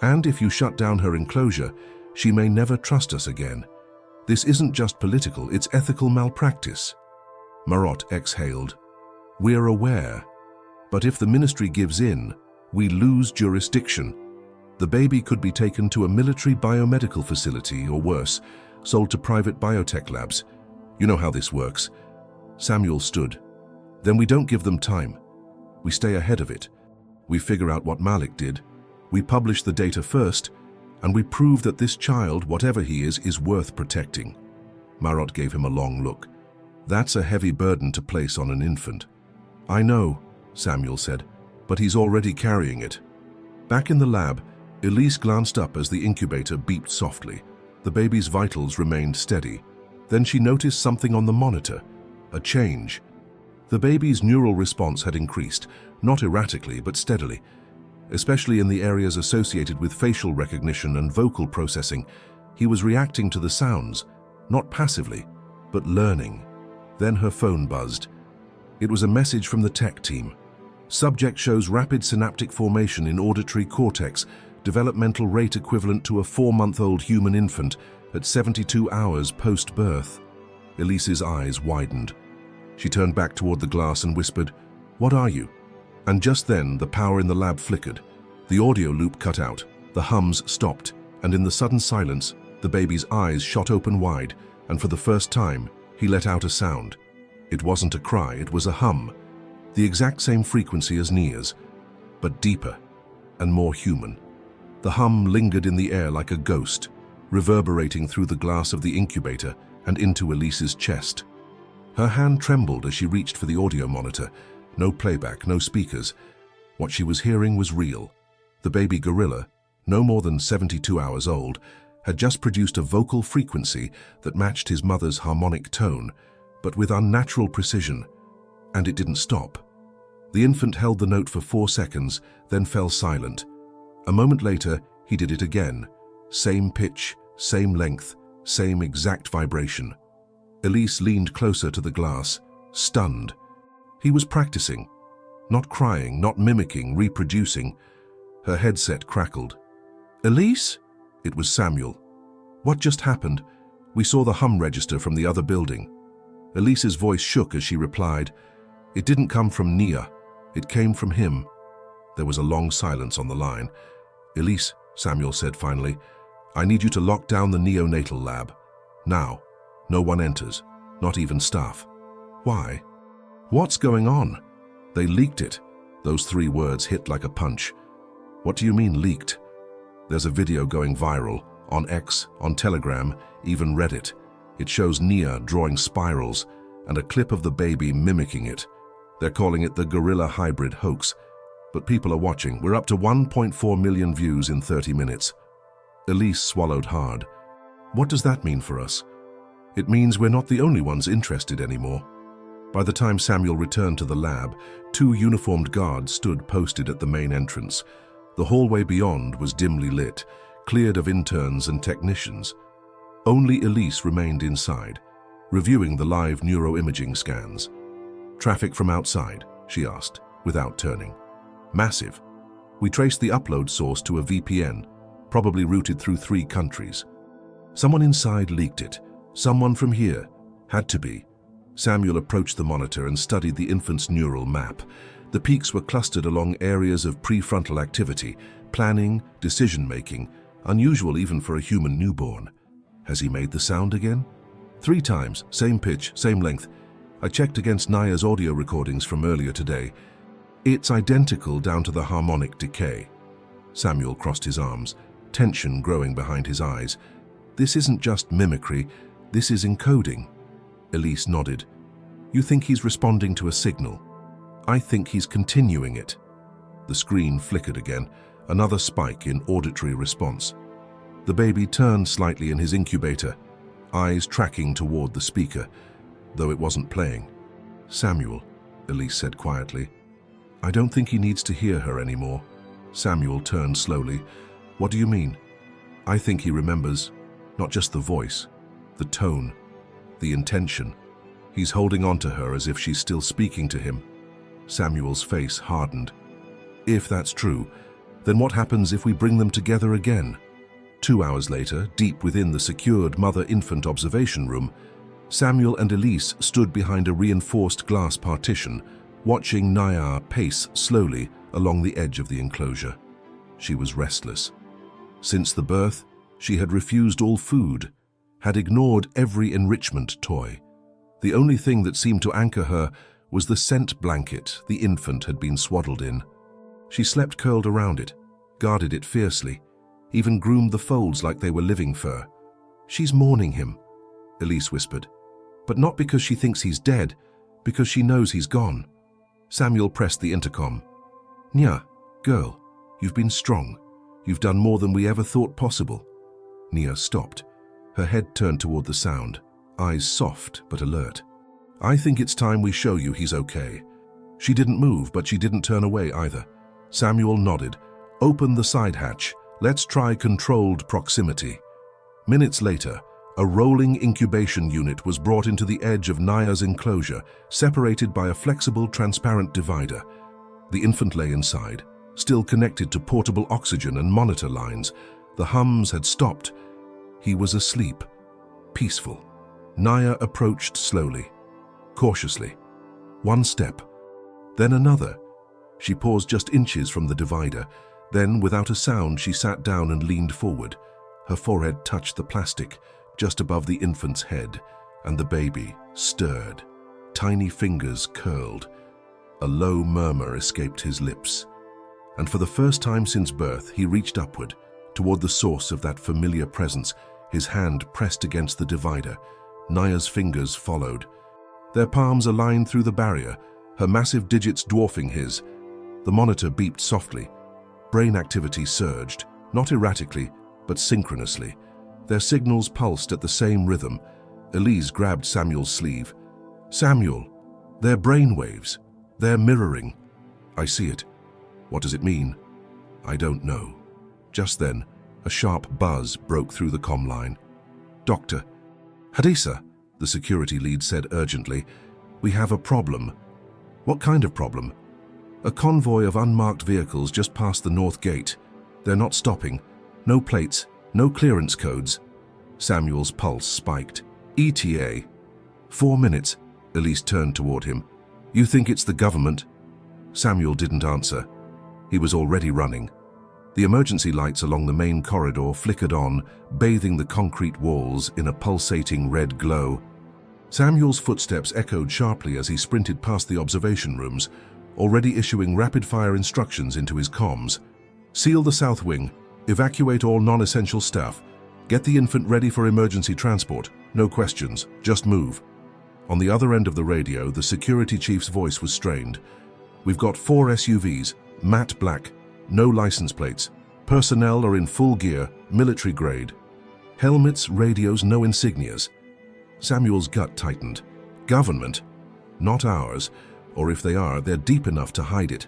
And if you shut down her enclosure, she may never trust us again. This isn't just political, it's ethical malpractice. Marot exhaled. We're aware. But if the ministry gives in, we lose jurisdiction. The baby could be taken to a military biomedical facility or worse, sold to private biotech labs. You know how this works. Samuel stood. Then we don't give them time. We stay ahead of it. We figure out what Malik did. We publish the data first, and we prove that this child, whatever he is worth protecting. Marot gave him a long look. That's a heavy burden to place on an infant. I know, Samuel said, but he's already carrying it. Back in the lab, Elise glanced up as the incubator beeped softly. The baby's vitals remained steady. Then she noticed something on the monitor, a change. The baby's neural response had increased, not erratically but steadily, especially in the areas associated with facial recognition and vocal processing. He was reacting to the sounds, not passively, but learning. Then her phone buzzed. It was a message from the tech team. Subject shows rapid synaptic formation in auditory cortex, developmental rate equivalent to a 4-month-old human infant at 72 hours post-birth. Elise's eyes widened. She turned back toward the glass and whispered, "What are you?" And just then, the power in the lab flickered. The audio loop cut out, the hums stopped, and in the sudden silence, the baby's eyes shot open wide, and for the first time, he let out a sound. It wasn't a cry, it was a hum, the exact same frequency as Nia's, but deeper and more human. The hum lingered in the air like a ghost, reverberating through the glass of the incubator and into Elise's chest. Her hand trembled as she reached for the audio monitor. No playback, no speakers. What she was hearing was real. The baby gorilla, no more than 72 hours old, had just produced a vocal frequency that matched his mother's harmonic tone, but with unnatural precision. And it didn't stop. The infant held the note for 4 seconds, then fell silent. A moment later, he did it again. Same pitch, same length, same exact vibration. Elise leaned closer to the glass, stunned. He was practicing. Not crying, not mimicking, reproducing. Her headset crackled. "Elise?" It was Samuel. "What just happened?" "We saw the hum register from the other building." Elise's voice shook as she replied, "It didn't come from Nia. It came from him." There was a long silence on the line. "Elise," Samuel said finally, "I need you to lock down the neonatal lab. Now. No one enters, not even staff." "Why?" "What's going on?" "They leaked it." Those 3 words hit like a punch. "What do you mean, leaked?" "There's a video going viral, on X, on Telegram, even Reddit. It shows Nia drawing spirals, and a clip of the baby mimicking it. They're calling it the gorilla hybrid hoax. But people are watching. We're up to 1.4 million views in 30 minutes. Elise swallowed hard. What does that mean for us? It means we're not the only ones interested anymore. By the time Samuel returned to the lab, 2 uniformed guards stood posted at the main entrance. The hallway beyond was dimly lit, cleared of interns and technicians. Only Elise remained inside, reviewing the live neuroimaging scans. Traffic from outside, she asked, without turning. Massive. We traced the upload source to a VPN, probably routed through 3 countries. Someone inside leaked it. Someone from here. Had to be. Samuel approached the monitor and studied the infant's neural map. The peaks were clustered along areas of prefrontal activity, planning, decision-making, unusual even for a human newborn. Has he made the sound again? 3 times, same pitch, same length. I checked against Naya's audio recordings from earlier today. It's identical down to the harmonic decay. Samuel crossed his arms, tension growing behind his eyes. This isn't just mimicry, this is encoding. Elise nodded. You think he's responding to a signal? I think he's continuing it. The screen flickered again, another spike in auditory response. The baby turned slightly in his incubator, eyes tracking toward the speaker, though it wasn't playing. Samuel, Elise said quietly. I don't think he needs to hear her anymore. Samuel turned slowly. What do you mean? I think he remembers, not just the voice, the tone, the intention. He's holding on to her as if she's still speaking to him. Samuel's face hardened. If that's true, then what happens if we bring them together again? 2 hours later, deep within the secured mother-infant observation room, Samuel and Elise stood behind a reinforced glass partition, watching Naya pace slowly along the edge of the enclosure. She was restless. Since the birth, she had refused all food, had ignored every enrichment toy. The only thing that seemed to anchor her was the scent blanket the infant had been swaddled in. She slept curled around it, guarded it fiercely, even groomed the folds like they were living fur. She's mourning him, Elise whispered, but not because she thinks he's dead, because she knows he's gone. Samuel pressed the intercom. Nya, girl, you've been strong. You've done more than we ever thought possible. Nia stopped. Her head turned toward the sound, eyes soft but alert. I think it's time we show you he's okay. She didn't move, but she didn't turn away either. Samuel nodded. Open the side hatch. Let's try controlled proximity. Minutes later, a rolling incubation unit was brought into the edge of Naya's enclosure, separated by a flexible, transparent divider. The infant lay inside, still connected to portable oxygen and monitor lines. The hums had stopped. He was asleep, peaceful. Naya approached slowly, cautiously. 1 step, then another. She paused just inches from the divider. Then, without a sound, she sat down and leaned forward. Her forehead touched the plastic, just above the infant's head, and the baby stirred. Tiny fingers curled. A low murmur escaped his lips. And for the first time since birth, he reached upward, toward the source of that familiar presence, his hand pressed against the divider. Naya's fingers followed. Their palms aligned through the barrier, her massive digits dwarfing his. The monitor beeped softly. Brain activity surged, not erratically, but synchronously. Their signals pulsed at the same rhythm. Elise grabbed Samuel's sleeve. Samuel, they're brain waves. They're mirroring. I see it. What does it mean? I don't know. Just then, a sharp buzz broke through the comm line. Doctor. Hadisa, the security lead said urgently. We have a problem. What kind of problem? A convoy of unmarked vehicles just past the north gate. They're not stopping. No plates, no clearance codes. Samuel's pulse spiked. ETA. 4 minutes. Elise turned toward him. You think it's the government? Samuel didn't answer. He was already running. The emergency lights along the main corridor flickered on, bathing the concrete walls in a pulsating red glow. Samuel's footsteps echoed sharply as he sprinted past the observation rooms, already issuing rapid-fire instructions into his comms. Seal the south wing. Evacuate all non-essential staff. Get the infant ready for emergency transport. No questions. Just move. On the other end of the radio, the security chief's voice was strained. "We've got 4 SUVs, matte black, no license plates. Personnel are in full gear, military grade. Helmets, radios, no insignias." Samuel's gut tightened. Government? Not ours, or if they are, they're deep enough to hide it.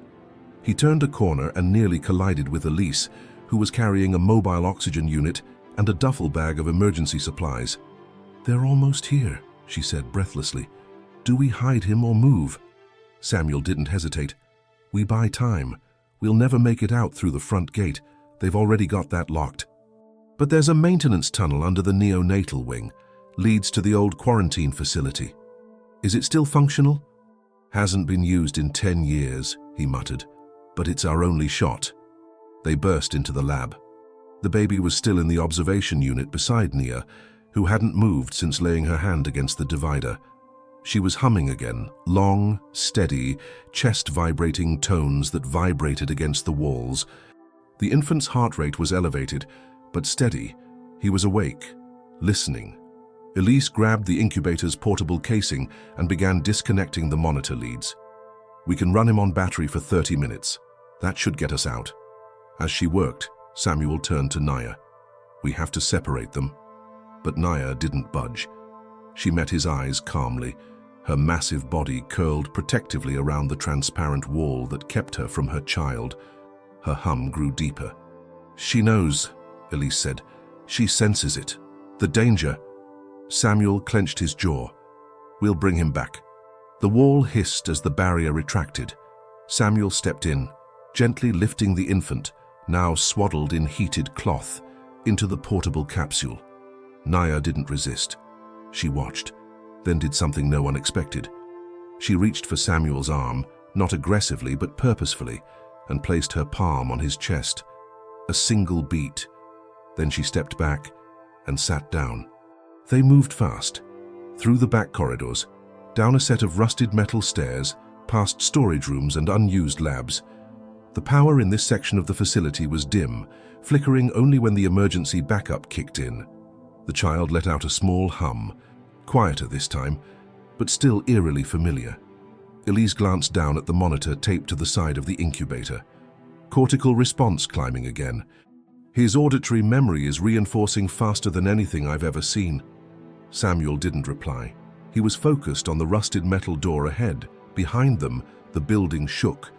He turned a corner and nearly collided with Elise, who was carrying a mobile oxygen unit and a duffel bag of emergency supplies. "They're almost here," she said breathlessly. "Do we hide him or move?" Samuel didn't hesitate. "We buy time. We'll never make it out through the front gate. They've already got that locked. But there's a maintenance tunnel under the neonatal wing. Leads to the old quarantine facility. Is it still functional?" "Hasn't been used in 10 years, he muttered. "But it's our only shot." They burst into the lab. The baby was still in the observation unit beside Nia, who hadn't moved since laying her hand against the divider. She was humming again, long, steady, chest-vibrating tones that vibrated against the walls. The infant's heart rate was elevated, but steady. He was awake, listening. Elise grabbed the incubator's portable casing and began disconnecting the monitor leads. "We can run him on battery for 30 minutes. That should get us out." As she worked, Samuel turned to Nia. "We have to separate them." But Nia didn't budge. She met his eyes calmly, her massive body curled protectively around the transparent wall that kept her from her child. Her hum grew deeper. "She knows," Elise said. "She senses it. The danger." Samuel clenched his jaw. "We'll bring him back." The wall hissed as the barrier retracted. Samuel stepped in, gently lifting the infant, now swaddled in heated cloth, into the portable capsule. Nia didn't resist. She watched, then did something no one expected. She reached for Samuel's arm, not aggressively but purposefully, and placed her palm on his chest. A single beat. Then she stepped back and sat down. They moved fast, through the back corridors, down a set of rusted metal stairs, past storage rooms and unused labs. The power in this section of the facility was dim, flickering only when the emergency backup kicked in. The child let out a small hum, quieter this time, but still eerily familiar. Elise glanced down at the monitor taped to the side of the incubator. Cortical response climbing again. "His auditory memory is reinforcing faster than anything I've ever seen." Samuel didn't reply. He was focused on the rusted metal door ahead. Behind them, the building shook.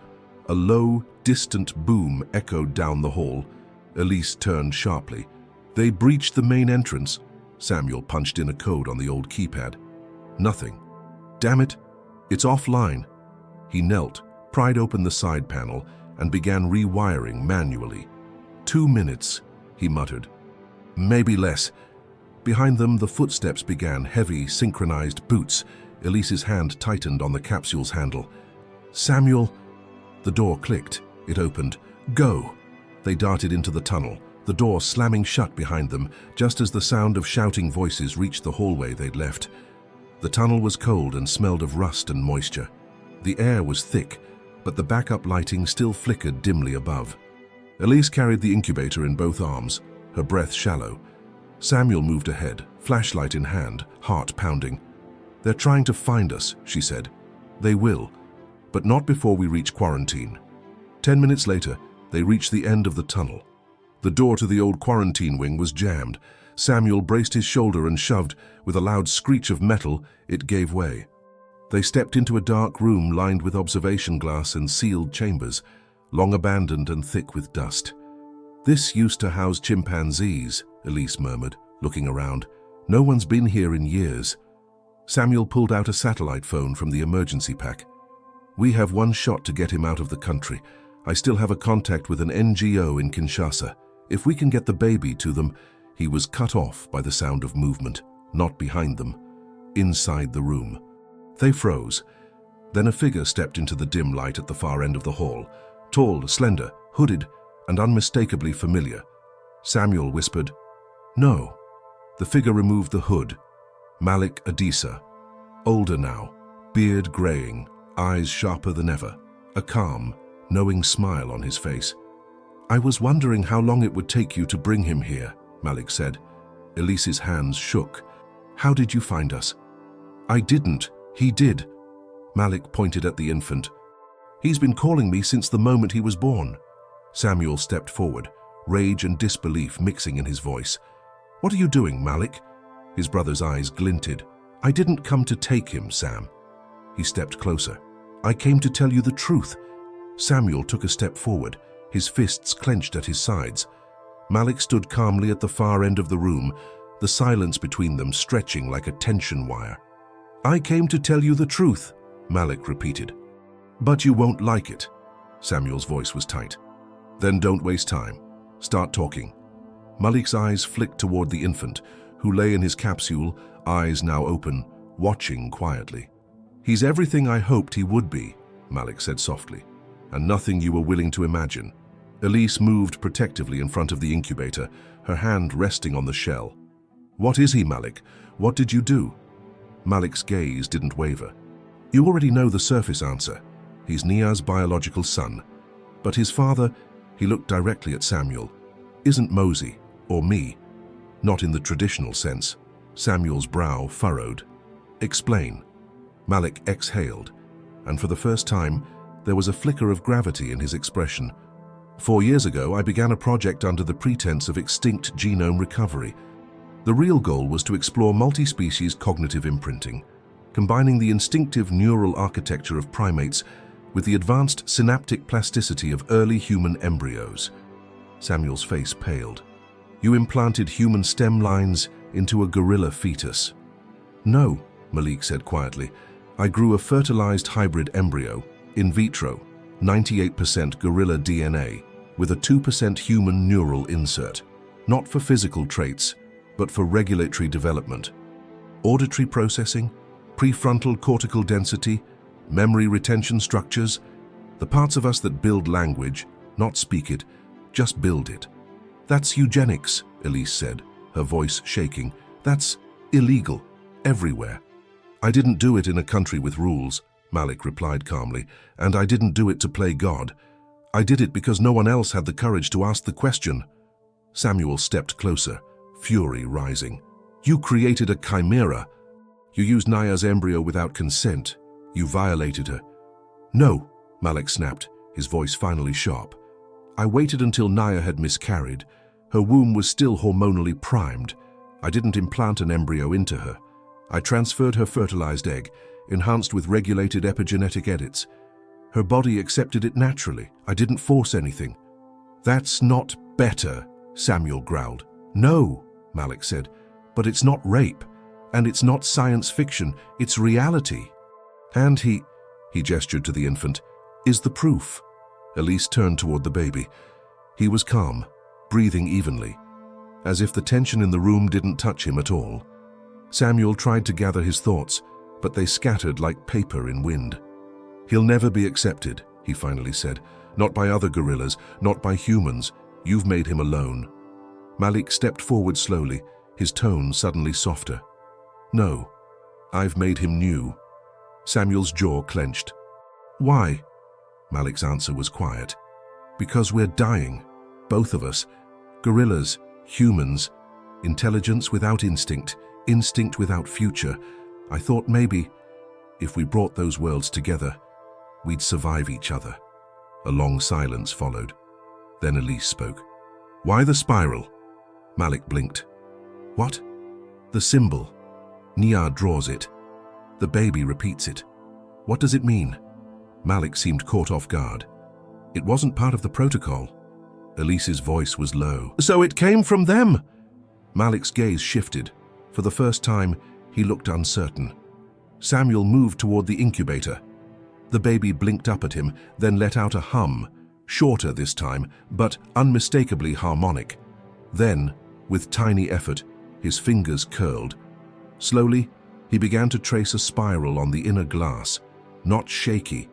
A low, distant boom echoed down the hall. Elise turned sharply. "They breached the main entrance." Samuel punched in a code on the old keypad. "Nothing. Damn it, it's offline." He knelt, pried open the side panel, and began rewiring manually. 2 minutes, he muttered. "Maybe less." Behind them, the footsteps began, heavy, synchronized boots. Elise's hand tightened on the capsule's handle. "Samuel..." The door clicked. It opened. "Go!" They darted into the tunnel, the door slamming shut behind them, just as the sound of shouting voices reached the hallway they'd left. The tunnel was cold and smelled of rust and moisture. The air was thick, but the backup lighting still flickered dimly above. Elise carried the incubator in both arms, her breath shallow. Samuel moved ahead, flashlight in hand, heart pounding. "They're trying to find us," she said. "They will, but not before we reach quarantine." 10 minutes later, they reached the end of the tunnel. The door to the old quarantine wing was jammed. Samuel braced his shoulder and shoved. With a loud screech of metal, it gave way. They stepped into a dark room lined with observation glass and sealed chambers, long abandoned and thick with dust. "This used to house chimpanzees," Elise murmured, looking around. "No one's been here in years." Samuel pulled out a satellite phone from the emergency pack. "We have one shot to get him out of the country. I still have a contact with an NGO in Kinshasa. If we can get the baby to them..." He was cut off by the sound of movement, not behind them, inside the room. They froze. Then a figure stepped into the dim light at the far end of the hall, tall, slender, hooded, and unmistakably familiar. Samuel whispered, "No." The figure removed the hood. Malik Adisa, older now, beard graying, eyes sharper than ever, a calm, knowing smile on his face. "I was wondering how long it would take you to bring him here," Malik said. Elise's hands shook. "How did you find us?" I didn't. He did. Malik pointed at the infant. He's been calling me since the moment he was born. Samuel stepped forward, rage and disbelief mixing in his voice. What are you doing, Malik? His brother's eyes glinted. I didn't come to take him, Sam. He stepped closer. I came to tell you the truth. Samuel took a step forward, his fists clenched at his sides. Malik stood calmly at the far end of the room, the silence between them stretching like a tension wire. I came to tell you the truth, Malik repeated. But you won't like it. Samuel's voice was tight. Then don't waste time. Start talking. Malik's eyes flicked toward the infant, who lay in his capsule, eyes now open, watching quietly. He's everything I hoped he would be, Malik said softly, and nothing you were willing to imagine. Elise moved protectively in front of the incubator, her hand resting on the shell. What is he, Malik? What did you do? Malik's gaze didn't waver. You already know the surface answer. He's Nia's biological son. But his father, he looked directly at Samuel, isn't Mosey, or me. Not in the traditional sense. Samuel's brow furrowed. Explain. Malik exhaled, and for the first time, there was a flicker of gravity in his expression. 4 years ago, I began a project under the pretense of extinct genome recovery. The real goal was to explore multi-species cognitive imprinting, combining the instinctive neural architecture of primates with the advanced synaptic plasticity of early human embryos. Samuel's face paled. You implanted human stem lines into a gorilla fetus. No, Malik said quietly. I grew a fertilized hybrid embryo, in vitro, 98% gorilla DNA, with a 2% human neural insert, not for physical traits, but for regulatory development. Auditory processing, prefrontal cortical density, memory retention structures, the parts of us that build language, not speak it, just build it. That's eugenics, Elise said, her voice shaking. That's illegal, everywhere. I didn't do it in a country with rules, Malik replied calmly, and I didn't do it to play God. I did it because no one else had the courage to ask the question. Samuel stepped closer, fury rising. You created a chimera. You used Nia's embryo without consent. You violated her. No, Malik snapped, his voice finally sharp. I waited until Nia had miscarried. Her womb was still hormonally primed. I didn't implant an embryo into her. I transferred her fertilized egg, enhanced with regulated epigenetic edits. Her body accepted it naturally. I didn't force anything. That's not better, Samuel growled. No, Malik said, but it's not rape, and it's not science fiction, it's reality. And he gestured to the infant, is the proof. Elise turned toward the baby. He was calm, breathing evenly, as if the tension in the room didn't touch him at all. Samuel tried to gather his thoughts, but they scattered like paper in wind. He'll never be accepted, he finally said. Not by other gorillas, not by humans. You've made him alone. Malik stepped forward slowly, his tone suddenly softer. No, I've made him new. Samuel's jaw clenched. Why? Malik's answer was quiet. Because we're dying, both of us. Gorillas, humans, intelligence without instinct, instinct without future. I thought maybe, if we brought those worlds together, we'd survive each other. A long silence followed. Then Elise spoke. Why the spiral? Malik blinked. What? The symbol. Nia draws it. The baby repeats it. What does it mean? Malik seemed caught off guard. It wasn't part of the protocol. Elise's voice was low. So it came from them! Malik's gaze shifted. For the first time, he looked uncertain. Samuel moved toward the incubator. The baby blinked up at him, then let out a hum, shorter this time, but unmistakably harmonic. Then, with tiny effort, his fingers curled. Slowly, he began to trace a spiral on the inner glass, not shaky,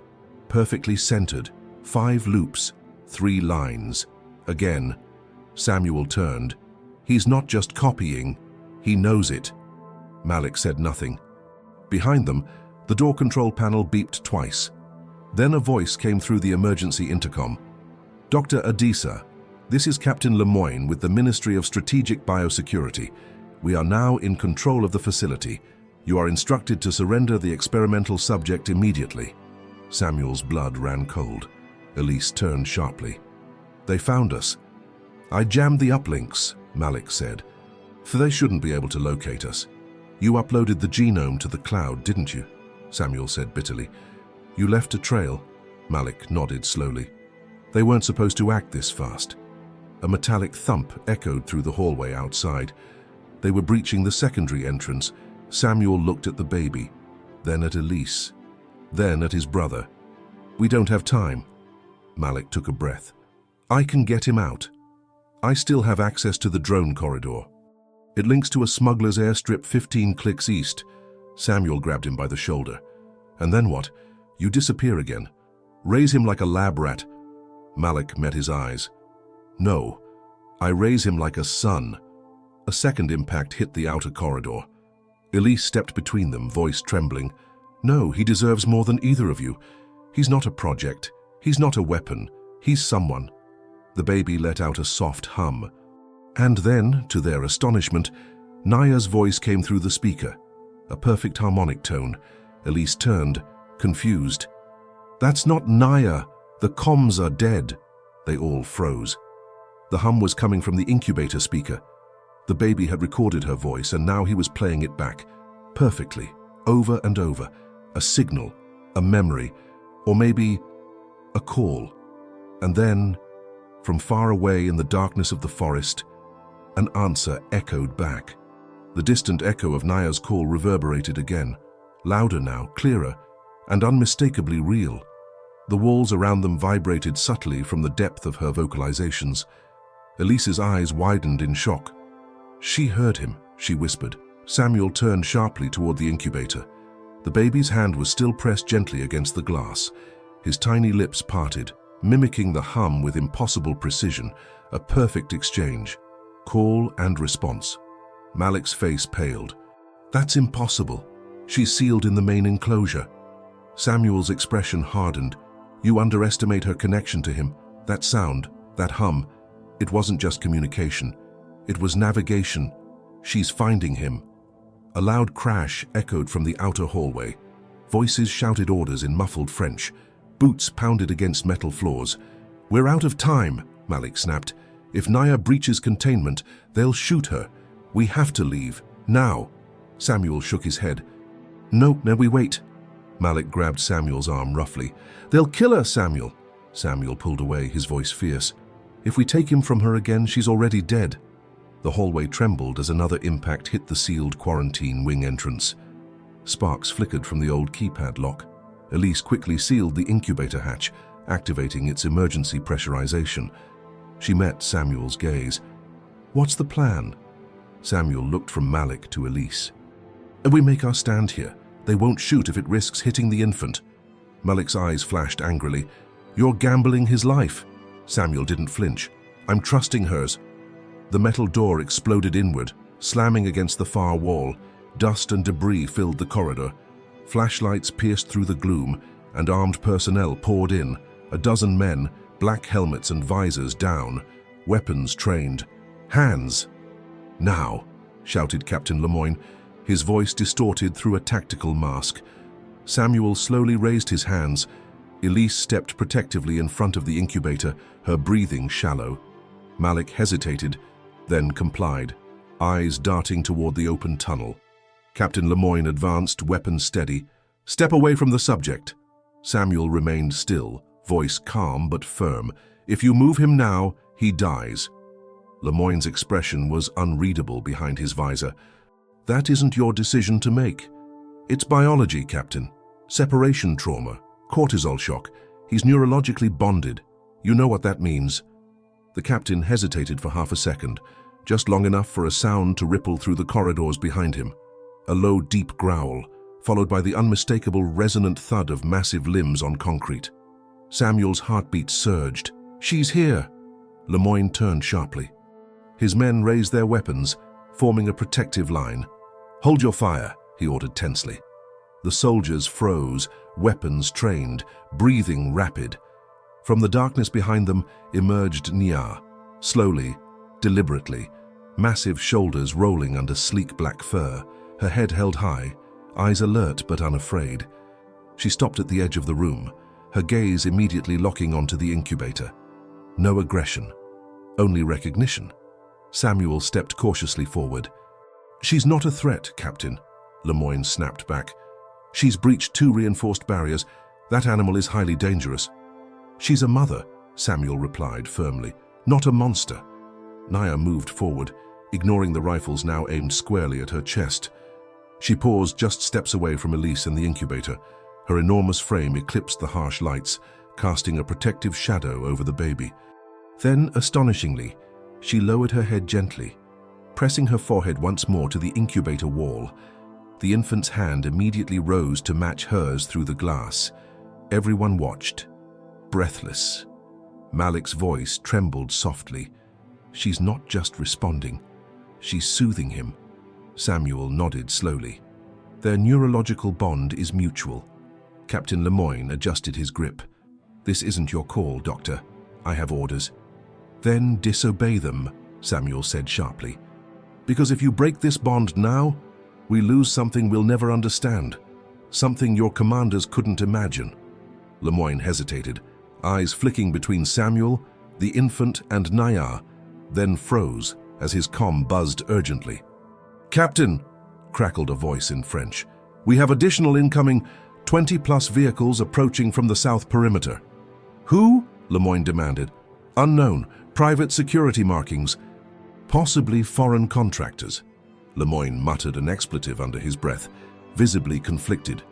perfectly centered, 5 loops, 3 lines. Again, Samuel turned. He's not just copying, he knows it. Malik said nothing. Behind them, the door control panel beeped twice. Then a voice came through the emergency intercom. Dr. Adisa, this is Captain Lemoyne with the Ministry of Strategic Biosecurity. We are now in control of the facility. You are instructed to surrender the experimental subject immediately. Samuel's blood ran cold. Elise turned sharply. They found us. I jammed the uplinks, Malik said, for they shouldn't be able to locate us. You uploaded the genome to the cloud, didn't you? Samuel said bitterly. You left a trail. Malik nodded slowly. They weren't supposed to act this fast. A metallic thump echoed through the hallway outside. They were breaching the secondary entrance. Samuel looked at the baby, then at Elise, then at his brother. We don't have time. Malik took a breath. I can get him out. I still have access to the drone corridor. It links to a smuggler's airstrip 15 clicks east. Samuel grabbed him by the shoulder. And then what? You disappear again. Raise him like a lab rat. Malik met his eyes. No, I raise him like a son. A second impact hit the outer corridor. Elise stepped between them, voice trembling. No, he deserves more than either of you. He's not a project. He's not a weapon. He's someone. The baby let out a soft hum. And then, to their astonishment, Naya's voice came through the speaker. A perfect harmonic tone. Elise turned, confused. That's not Naya. The comms are dead. They all froze. The hum was coming from the incubator speaker. The baby had recorded her voice, and now he was playing it back. Perfectly, over and over. A signal, a memory, or maybe a call. And then, from far away in the darkness of the forest, an answer echoed back. The distant echo of Naya's call reverberated again, louder now, clearer, and unmistakably real. The walls around them vibrated subtly from the depth of her vocalizations. Elise's eyes widened in shock. She heard him, she whispered. Samuel turned sharply toward the incubator. The baby's hand was still pressed gently against the glass. His tiny lips parted, mimicking the hum with impossible precision, a perfect exchange. Call and response. Malik's face paled. That's impossible. She's sealed in the main enclosure. Samuel's expression hardened. You underestimate her connection to him. That sound, that hum, it wasn't just communication. It was navigation. She's finding him. A loud crash echoed from the outer hallway. Voices shouted orders in muffled French. Boots pounded against metal floors. We're out of time, Malik snapped. If Naya breaches containment, they'll shoot her. We have to leave, now. Samuel shook his head. No, we wait. Malik grabbed Samuel's arm roughly. They'll kill her, Samuel. Samuel pulled away, his voice fierce. If we take him from her again, she's already dead. The hallway trembled as another impact hit the sealed quarantine wing entrance. Sparks flickered from the old keypad lock. Elise quickly sealed the incubator hatch, activating its emergency pressurization. She met Samuel's gaze. What's the plan? Samuel looked from Malik to Elise. We make our stand here. They won't shoot if it risks hitting the infant. Malik's eyes flashed angrily. You're gambling his life. Samuel didn't flinch. I'm trusting hers. The metal door exploded inward, slamming against the far wall. Dust and debris filled the corridor. Flashlights pierced through the gloom, and armed personnel poured in. A dozen men, black helmets and visors down, weapons trained. Hands! Now, shouted Captain Lemoyne, his voice distorted through a tactical mask. Samuel slowly raised his hands. Elise stepped protectively in front of the incubator, her breathing shallow. Malik hesitated, then complied, eyes darting toward the open tunnel. Captain Lemoyne advanced, weapon steady. Step away from the subject. Samuel remained still, voice calm but firm. If you move him now, he dies. Lemoyne's expression was unreadable behind his visor. That isn't your decision to make. It's biology, Captain. Separation trauma, cortisol shock. He's neurologically bonded. You know what that means. The captain hesitated for half a second, just long enough for a sound to ripple through the corridors behind him. A low, deep growl, followed by the unmistakable resonant thud of massive limbs on concrete. Samuel's heartbeat surged. She's here! Lemoyne turned sharply. His men raised their weapons, forming a protective line. Hold your fire, he ordered tensely. The soldiers froze, weapons trained, breathing rapid. From the darkness behind them emerged Nia, slowly, deliberately, massive shoulders rolling under sleek black fur, her head held high, eyes alert but unafraid. She stopped at the edge of the room, her gaze immediately locking onto the incubator. No aggression, only recognition. Samuel stepped cautiously forward. "She's not a threat, Captain," Lemoyne snapped back. "She's breached 2 reinforced barriers. That animal is highly dangerous." "She's a mother," Samuel replied firmly, "not a monster." Naya moved forward, ignoring the rifles now aimed squarely at her chest. She paused just steps away from Elise and the incubator. Her enormous frame eclipsed the harsh lights, casting a protective shadow over the baby. Then, astonishingly, she lowered her head gently, pressing her forehead once more to the incubator wall. The infant's hand immediately rose to match hers through the glass. Everyone watched, breathless. Malik's voice trembled softly. "She's not just responding, she's soothing him." Samuel nodded slowly. "Their neurological bond is mutual." Captain Lemoyne adjusted his grip. "This isn't your call, Doctor. I have orders." "Then disobey them," Samuel said sharply. "Because if you break this bond now, we lose something we'll never understand, something your commanders couldn't imagine." Lemoyne hesitated, eyes flicking between Samuel, the infant, and Naya, then froze as his comm buzzed urgently. "Captain," crackled a voice in French, "we have additional incoming 20+ vehicles approaching from the south perimeter." "Who?" Lemoyne demanded. "Unknown. Private security markings. Possibly foreign contractors." Lemoyne muttered an expletive under his breath, visibly conflicted.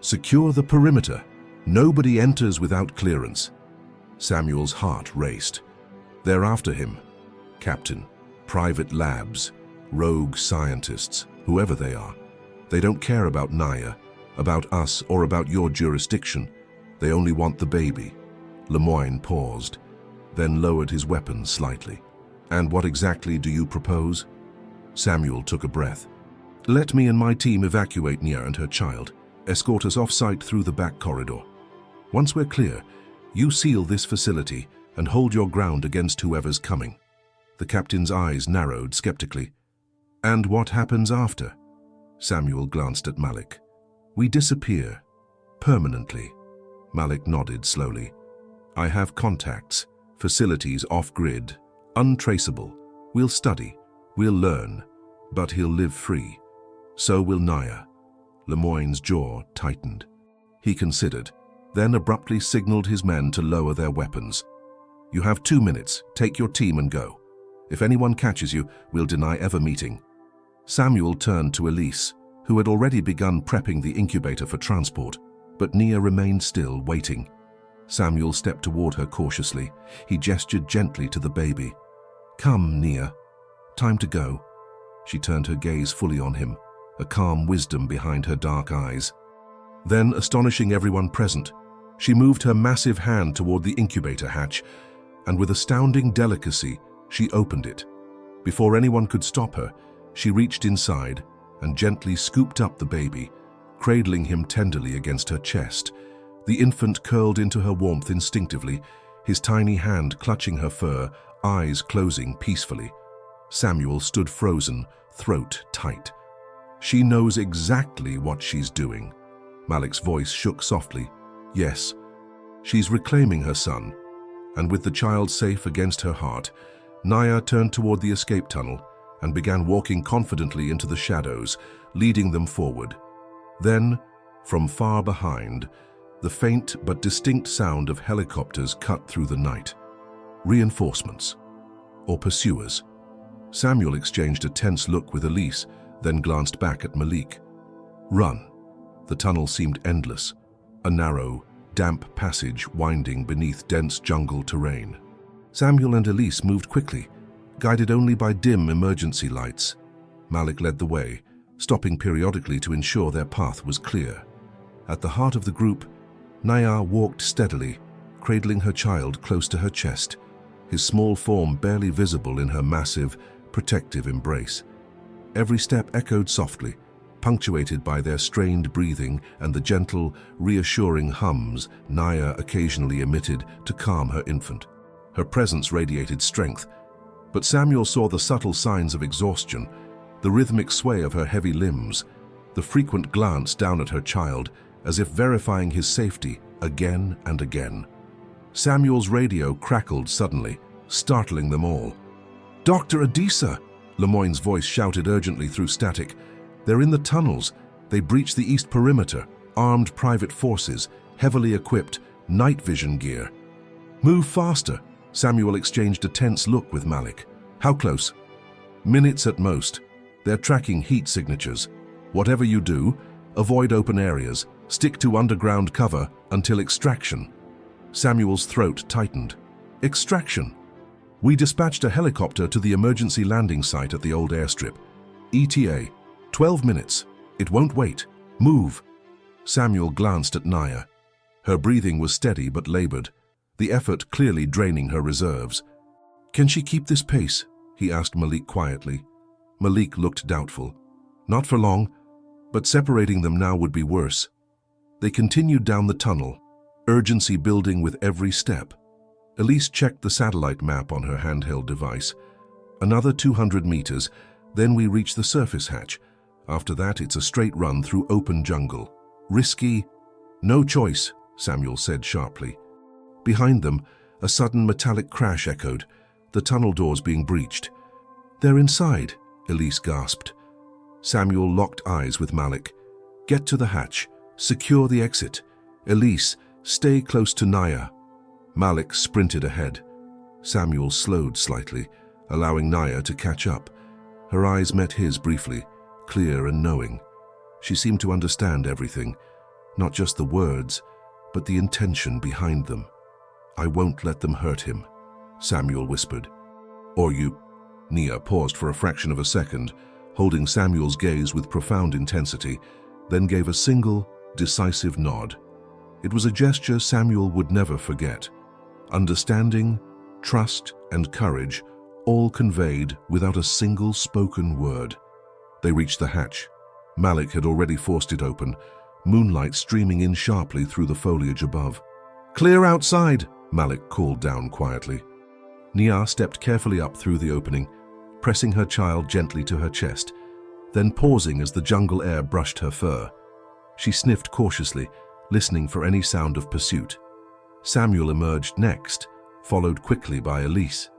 "Secure the perimeter. Nobody enters without clearance." Samuel's heart raced. "They're after him. Captain. Private labs. Rogue scientists. Whoever they are. They don't care about Naya, about us, or about your jurisdiction. They only want the baby." Lemoyne paused, then lowered his weapon slightly. "And what exactly do you propose?" Samuel took a breath. "Let me and my team evacuate Nia and her child. Escort us off-site through the back corridor. Once we're clear, you seal this facility and hold your ground against whoever's coming." The captain's eyes narrowed skeptically. "And what happens after?" Samuel glanced at Malik. "We disappear. Permanently." Malik nodded slowly. "I have contacts, facilities off-grid, untraceable. We'll study, we'll learn, but he'll live free. So will Naya." Lemoyne's jaw tightened. He considered, then abruptly signaled his men to lower their weapons. "You have 2 minutes. Take your team and go. If anyone catches you, we'll deny ever meeting." Samuel turned to Elise, who had already begun prepping the incubator for transport, but Nia remained still, waiting. Samuel stepped toward her cautiously. He gestured gently to the baby. "Come, Nia. Time to go." She turned her gaze fully on him, a calm wisdom behind her dark eyes. Then, astonishing everyone present, she moved her massive hand toward the incubator hatch, and with astounding delicacy, she opened it. Before anyone could stop her, she reached inside and gently scooped up the baby, cradling him tenderly against her chest. The infant curled into her warmth instinctively, his tiny hand clutching her fur, eyes closing peacefully. Samuel stood frozen, throat tight. "She knows exactly what she's doing." Malik's voice shook softly. "Yes, she's reclaiming her son." And with the child safe against her heart, Naya turned toward the escape tunnel and began walking confidently into the shadows, leading them forward. Then, from far behind, the faint but distinct sound of helicopters cut through the night. Reinforcements. Or pursuers. Samuel exchanged a tense look with Elise, then glanced back at Malik. "Run." The tunnel seemed endless, a narrow, damp passage winding beneath dense jungle terrain. Samuel and Elise moved quickly, guided only by dim emergency lights. Malik led the way, stopping periodically to ensure their path was clear. At the heart of the group, Naya walked steadily, cradling her child close to her chest, his small form barely visible in her massive, protective embrace. Every step echoed softly, punctuated by their strained breathing and the gentle, reassuring hums Naya occasionally emitted to calm her infant. Her presence radiated strength, but Samuel saw the subtle signs of exhaustion, the rhythmic sway of her heavy limbs, the the frequent glance down at her child as if verifying his safety again and again. Samuel's radio crackled suddenly, startling them all. "Dr. Adisa!" Lemoyne's voice shouted urgently through static. "They're in the tunnels. They breached the east perimeter. Armed private forces, heavily equipped, night vision gear." "Move faster!" Samuel exchanged a tense look with Malik. "How close?" "Minutes at most. They're tracking heat signatures. Whatever you do, avoid open areas. Stick to underground cover until extraction." Samuel's throat tightened. "Extraction?" "We dispatched a helicopter to the emergency landing site at the old airstrip. ETA, 12 minutes. It won't wait. Move." Samuel glanced at Naya. Her breathing was steady but labored, the effort clearly draining her reserves. "Can she keep this pace?" he asked Malik quietly. Malik looked doubtful. Not for long, but separating them now would be worse. They continued down the tunnel, urgency building with every step. Elise checked the satellite map on her handheld device. Another 200 meters, then we reach the surface hatch. After that, it's a straight run through open jungle. Risky? No choice, Samuel said sharply. Behind them, a sudden metallic crash echoed, the tunnel doors being breached. "They're inside," Elise gasped. Samuel locked eyes with Malik. "Get to the hatch. Secure the exit. Elise, stay close to Naya." Malik sprinted ahead. Samuel slowed slightly, allowing Naya to catch up. Her eyes met his briefly, clear and knowing. She seemed to understand everything, not just the words, but the intention behind them. "I won't let them hurt him," Samuel whispered. "Or you..." Nia paused for a fraction of a second, holding Samuel's gaze with profound intensity, then gave a single, decisive nod. It was a gesture Samuel would never forget. Understanding, trust, and courage, all conveyed without a single spoken word. They reached the hatch. Malik had already forced it open, moonlight streaming in sharply through the foliage above. "Clear outside," Malik called down quietly. Nia stepped carefully up through the opening, pressing her child gently to her chest, then pausing as the jungle air brushed her fur. She sniffed cautiously, listening for any sound of pursuit. Samuel emerged next, followed quickly by Elise.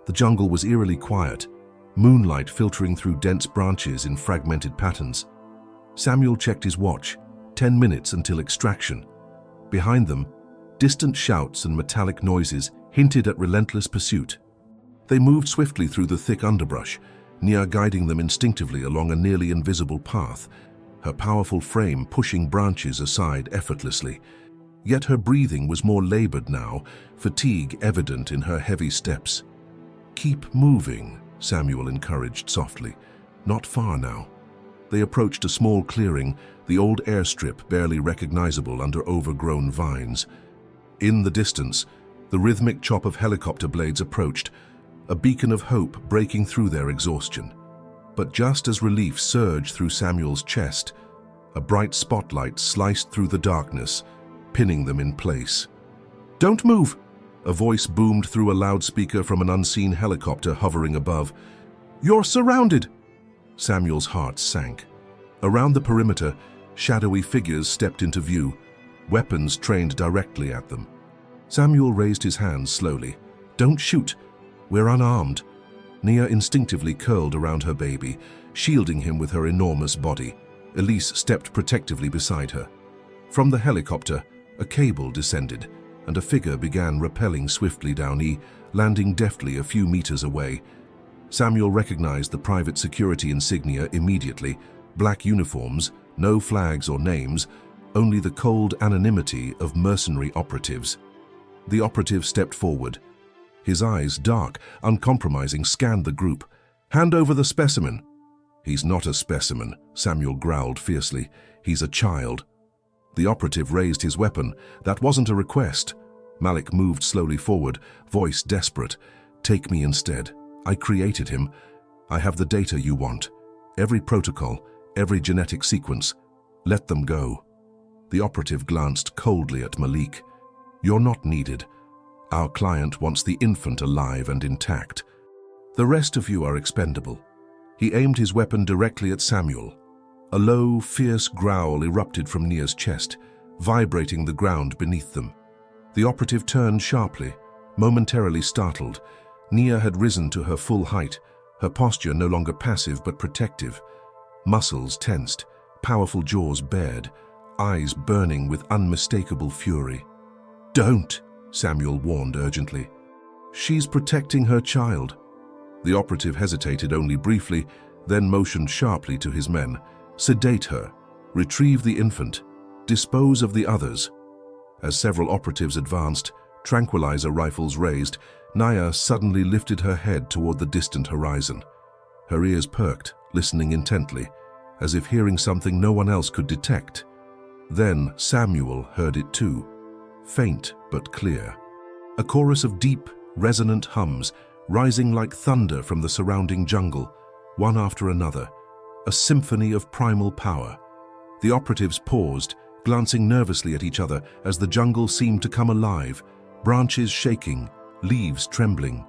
The jungle was eerily quiet, moonlight filtering through dense branches in fragmented patterns. Samuel checked his watch, 10 minutes until extraction. Behind them, distant shouts and metallic noises hinted at relentless pursuit. They moved swiftly through the thick underbrush, Nia guiding them instinctively along a nearly invisible path, her powerful frame pushing branches aside effortlessly. Yet her breathing was more labored now, fatigue evident in her heavy steps. "Keep moving," Samuel encouraged softly. "Not far now." They approached a small clearing, the old airstrip barely recognizable under overgrown vines. In the distance, the rhythmic chop of helicopter blades approached, a beacon of hope breaking through their exhaustion. But just as relief surged through Samuel's chest, a bright spotlight sliced through the darkness, pinning them in place. "Don't move!" A voice boomed through a loudspeaker from an unseen helicopter hovering above. "You're surrounded!" Samuel's heart sank. Around the perimeter, shadowy figures stepped into view, weapons trained directly at them. Samuel raised his hands slowly. "Don't shoot! We're unarmed." Nia instinctively curled around her baby, shielding him with her enormous body. Elise stepped protectively beside her. From the helicopter, a cable descended, and a figure began rappelling swiftly down, landing deftly a few meters away. Samuel recognized the private security insignia immediately, black uniforms, no flags or names, only the cold anonymity of mercenary operatives. The operative stepped forward. His eyes, dark, uncompromising, scanned the group. "Hand over the specimen." "He's not a specimen," Samuel growled fiercely. "He's a child." The operative raised his weapon. "That wasn't a request." Malik moved slowly forward, voice desperate. "Take me instead. I created him. I have the data you want. Every protocol, every genetic sequence. Let them go." The operative glanced coldly at Malik. "You're not needed. Our client wants the infant alive and intact. The rest of you are expendable." He aimed his weapon directly at Samuel. A low, fierce growl erupted from Nia's chest, vibrating the ground beneath them. The operative turned sharply, momentarily startled. Nia had risen to her full height, her posture no longer passive but protective. Muscles tensed, powerful jaws bared, eyes burning with unmistakable fury. "Don't," Samuel warned urgently. "She's protecting her child." The operative hesitated only briefly, then motioned sharply to his men. "Sedate her, retrieve the infant, dispose of the others." As several operatives advanced, tranquilizer rifles raised, Nia suddenly lifted her head toward the distant horizon. Her ears perked, listening intently, as if hearing something no one else could detect. Then Samuel heard it too, faint but clear. A chorus of deep, resonant hums, rising like thunder from the surrounding jungle, one after another, a symphony of primal power. The operatives paused, glancing nervously at each other as the jungle seemed to come alive, branches shaking, leaves trembling.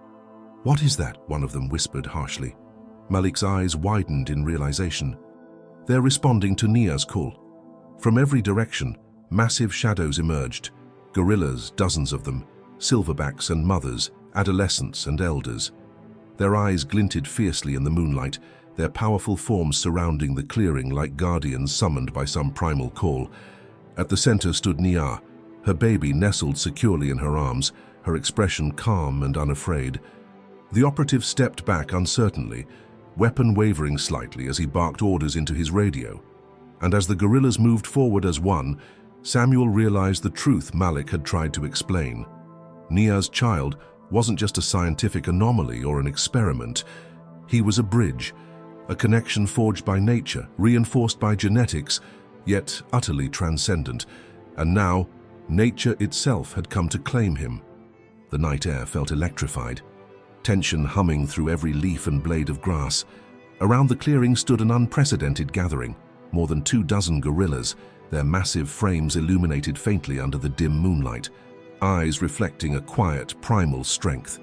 "What is that?" one of them whispered harshly. Malik's eyes widened in realization. "They're responding to Nia's call." From every direction, massive shadows emerged. Gorillas, dozens of them, silverbacks and mothers, adolescents and elders. Their eyes glinted fiercely in the moonlight, their powerful forms surrounding the clearing like guardians summoned by some primal call. At the center stood Nia, her baby nestled securely in her arms, her expression calm and unafraid. The operative stepped back uncertainly, weapon wavering slightly as he barked orders into his radio. And as the gorillas moved forward as one, Samuel realized the truth Malik had tried to explain. Nia's child wasn't just a scientific anomaly or an experiment. He was a bridge, a connection forged by nature, reinforced by genetics, yet utterly transcendent. And now, nature itself had come to claim him. The night air felt electrified, tension humming through every leaf and blade of grass. Around the clearing stood an unprecedented gathering, more than 24 gorillas, their massive frames illuminated faintly under the dim moonlight, eyes reflecting a quiet, primal strength.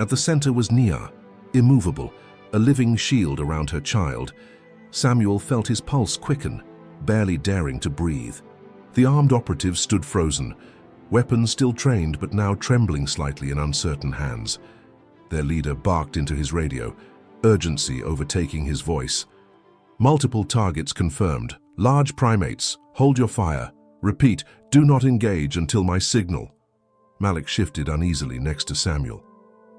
At the center was Nia, immovable, a living shield around her child. Samuel felt his pulse quicken, barely daring to breathe. The armed operatives stood frozen, weapons still trained but now trembling slightly in uncertain hands. Their leader barked into his radio, urgency overtaking his voice. "Multiple targets confirmed. Large primates. Hold your fire. Repeat, do not engage until my signal." Malik shifted uneasily next to Samuel.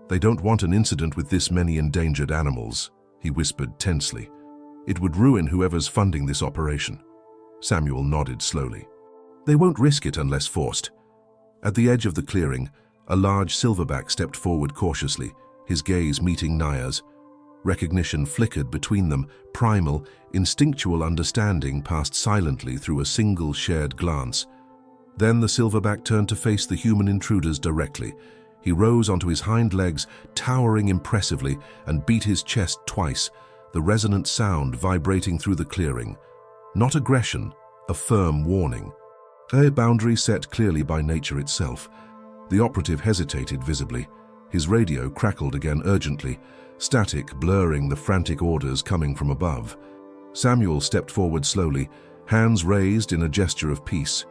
"They don't want an incident with this many endangered animals," he whispered tensely. "It would ruin whoever's funding this operation." Samuel nodded slowly. "They won't risk it unless forced." At the edge of the clearing, a large silverback stepped forward cautiously, his gaze meeting Nia's. Recognition flickered between them, primal, instinctual understanding passed silently through a single shared glance. Then the silverback turned to face the human intruders directly. He rose onto his hind legs, towering impressively, and beat his chest twice, the resonant sound vibrating through the clearing. Not aggression, a firm warning. A boundary set clearly by nature itself. The operative hesitated visibly. His radio crackled again urgently, static blurring the frantic orders coming from above. Samuel stepped forward slowly, hands raised in a gesture of peace.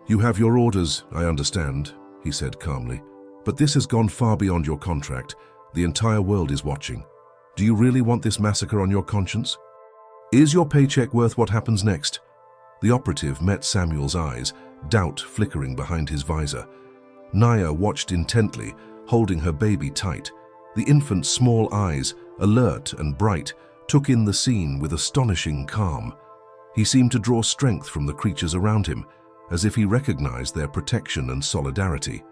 "You have your orders, I understand," he said calmly. "But this has gone far beyond your contract. The entire world is watching. Do you really want this massacre on your conscience? Is your paycheck worth what happens next?" The operative met Samuel's eyes, doubt flickering behind his visor. Nia watched intently, holding her baby tight. The infant's small eyes, alert and bright, took in the scene with astonishing calm. He seemed to draw strength from the creatures around him, as if he recognized their protection and solidarity.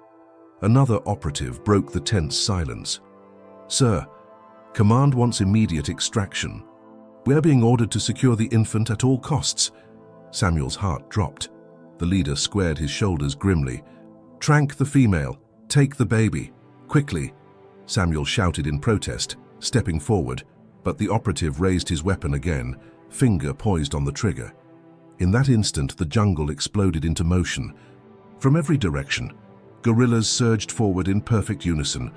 Another operative broke the tense silence. "Sir, Command wants immediate extraction. We're being ordered to secure the infant at all costs." Samuel's heart dropped. The leader squared his shoulders grimly. "Trank the female. Take the baby. Quickly." Samuel shouted in protest, stepping forward, but the operative raised his weapon again, finger poised on the trigger. In that instant, the jungle exploded into motion. From every direction, gorillas surged forward in perfect unison,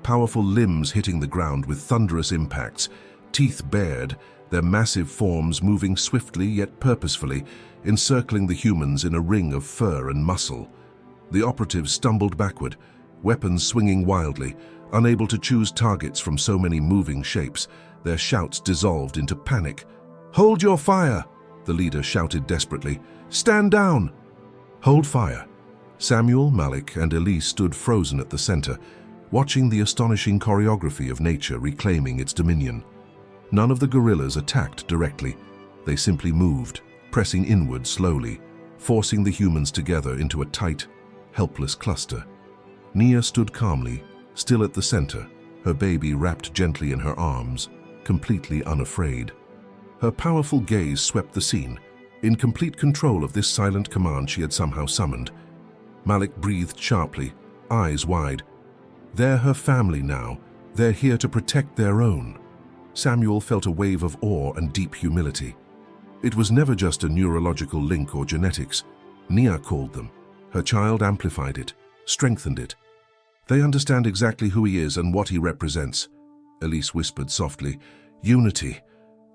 powerful limbs hitting the ground with thunderous impacts, teeth bared, their massive forms moving swiftly yet purposefully, encircling the humans in a ring of fur and muscle. The operatives stumbled backward, weapons swinging wildly, unable to choose targets from so many moving shapes. Their shouts dissolved into panic. "Hold your fire!" the leader shouted desperately. "Stand down!" "Hold fire!" Samuel, Malik, and Elise stood frozen at the center, watching the astonishing choreography of nature reclaiming its dominion. None of the gorillas attacked directly. They simply moved, pressing inward slowly, forcing the humans together into a tight, helpless cluster. Nia stood calmly, still at the center, her baby wrapped gently in her arms, completely unafraid. Her powerful gaze swept the scene, in complete control of this silent command she had somehow summoned. Malik breathed sharply, eyes wide. They're her family now. They're here to protect their own. Samuel felt a wave of awe and deep humility. It was never just a neurological link or genetics. Nia called them. Her child amplified it, strengthened it. They understand exactly who he is and what he represents, Elise whispered softly. Unity.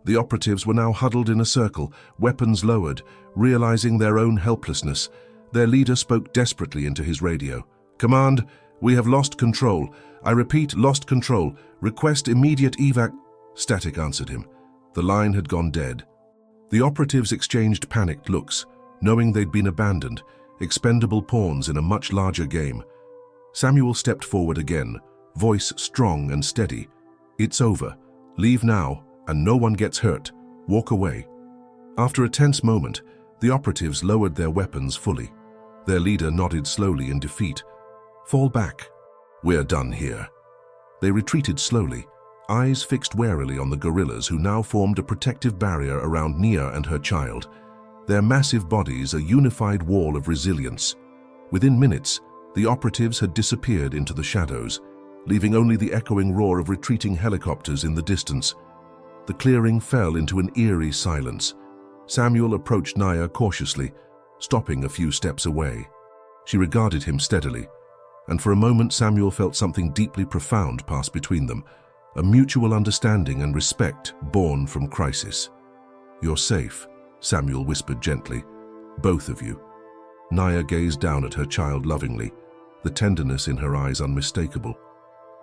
The operatives were now huddled in a circle, weapons lowered, realizing their own helplessness. Their leader spoke desperately into his radio. "Command, we have lost control. I repeat, lost control. Request immediate evac." Static answered him. The line had gone dead. The operatives exchanged panicked looks, knowing they'd been abandoned, expendable pawns in a much larger game. Samuel stepped forward again, voice strong and steady. "It's over. Leave now, and no one gets hurt. Walk away." After a tense moment, the operatives lowered their weapons fully. Their leader nodded slowly in defeat. "Fall back. We're done here." They retreated slowly, eyes fixed warily on the gorillas who now formed a protective barrier around Nia and her child, their massive bodies a unified wall of resilience. Within minutes, the operatives had disappeared into the shadows, leaving only the echoing roar of retreating helicopters in the distance. The clearing fell into an eerie silence. Samuel approached Nia cautiously, stopping a few steps away. She regarded him steadily, and for a moment Samuel felt something deeply profound pass between them, a mutual understanding and respect born from crisis. "You're safe," Samuel whispered gently. "Both of you." Nia gazed down at her child lovingly, the tenderness in her eyes unmistakable.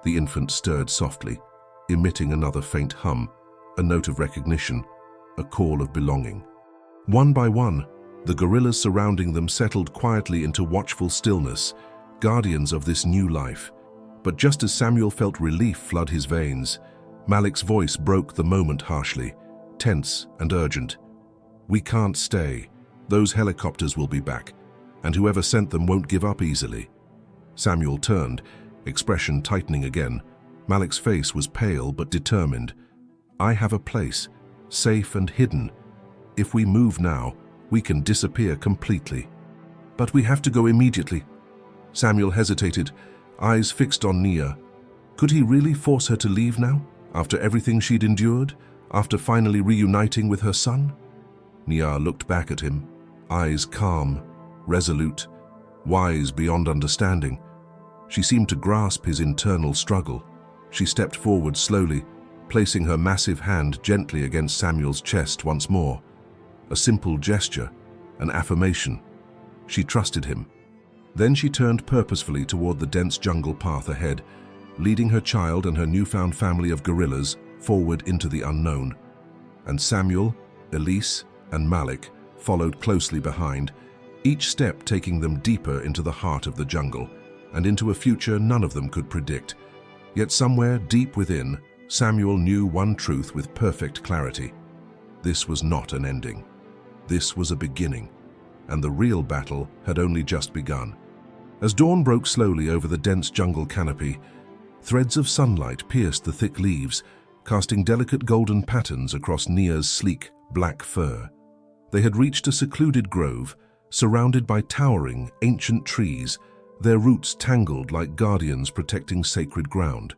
The infant stirred softly, emitting another faint hum, a note of recognition, a call of belonging. One by one, the gorillas surrounding them settled quietly into watchful stillness, guardians of this new life. But just as Samuel felt relief flood his veins, Malik's voice broke the moment harshly, tense and urgent. "We can't stay. Those helicopters will be back, and whoever sent them won't give up easily." Samuel turned, expression tightening again. Malik's face was pale but determined. "I have a place, safe and hidden. If we move now, we can disappear completely." "But we have to go immediately." Samuel hesitated, eyes fixed on Nia. Could he really force her to leave now, after everything she'd endured, after finally reuniting with her son? Nia looked back at him, eyes calm, resolute, wise beyond understanding. She seemed to grasp his internal struggle. She stepped forward slowly, placing her massive hand gently against Samuel's chest once more. A simple gesture, an affirmation. She trusted him. Then she turned purposefully toward the dense jungle path ahead, leading her child and her newfound family of gorillas forward into the unknown. And Samuel, Elise, and Malik followed closely behind, each step taking them deeper into the heart of the jungle, and into a future none of them could predict. Yet somewhere deep within, Samuel knew one truth with perfect clarity. This was not an ending. This was a beginning, and the real battle had only just begun. As dawn broke slowly over the dense jungle canopy, threads of sunlight pierced the thick leaves, casting delicate golden patterns across Nia's sleek, black fur. They had reached a secluded grove, surrounded by towering, ancient trees, their roots tangled like guardians protecting sacred ground.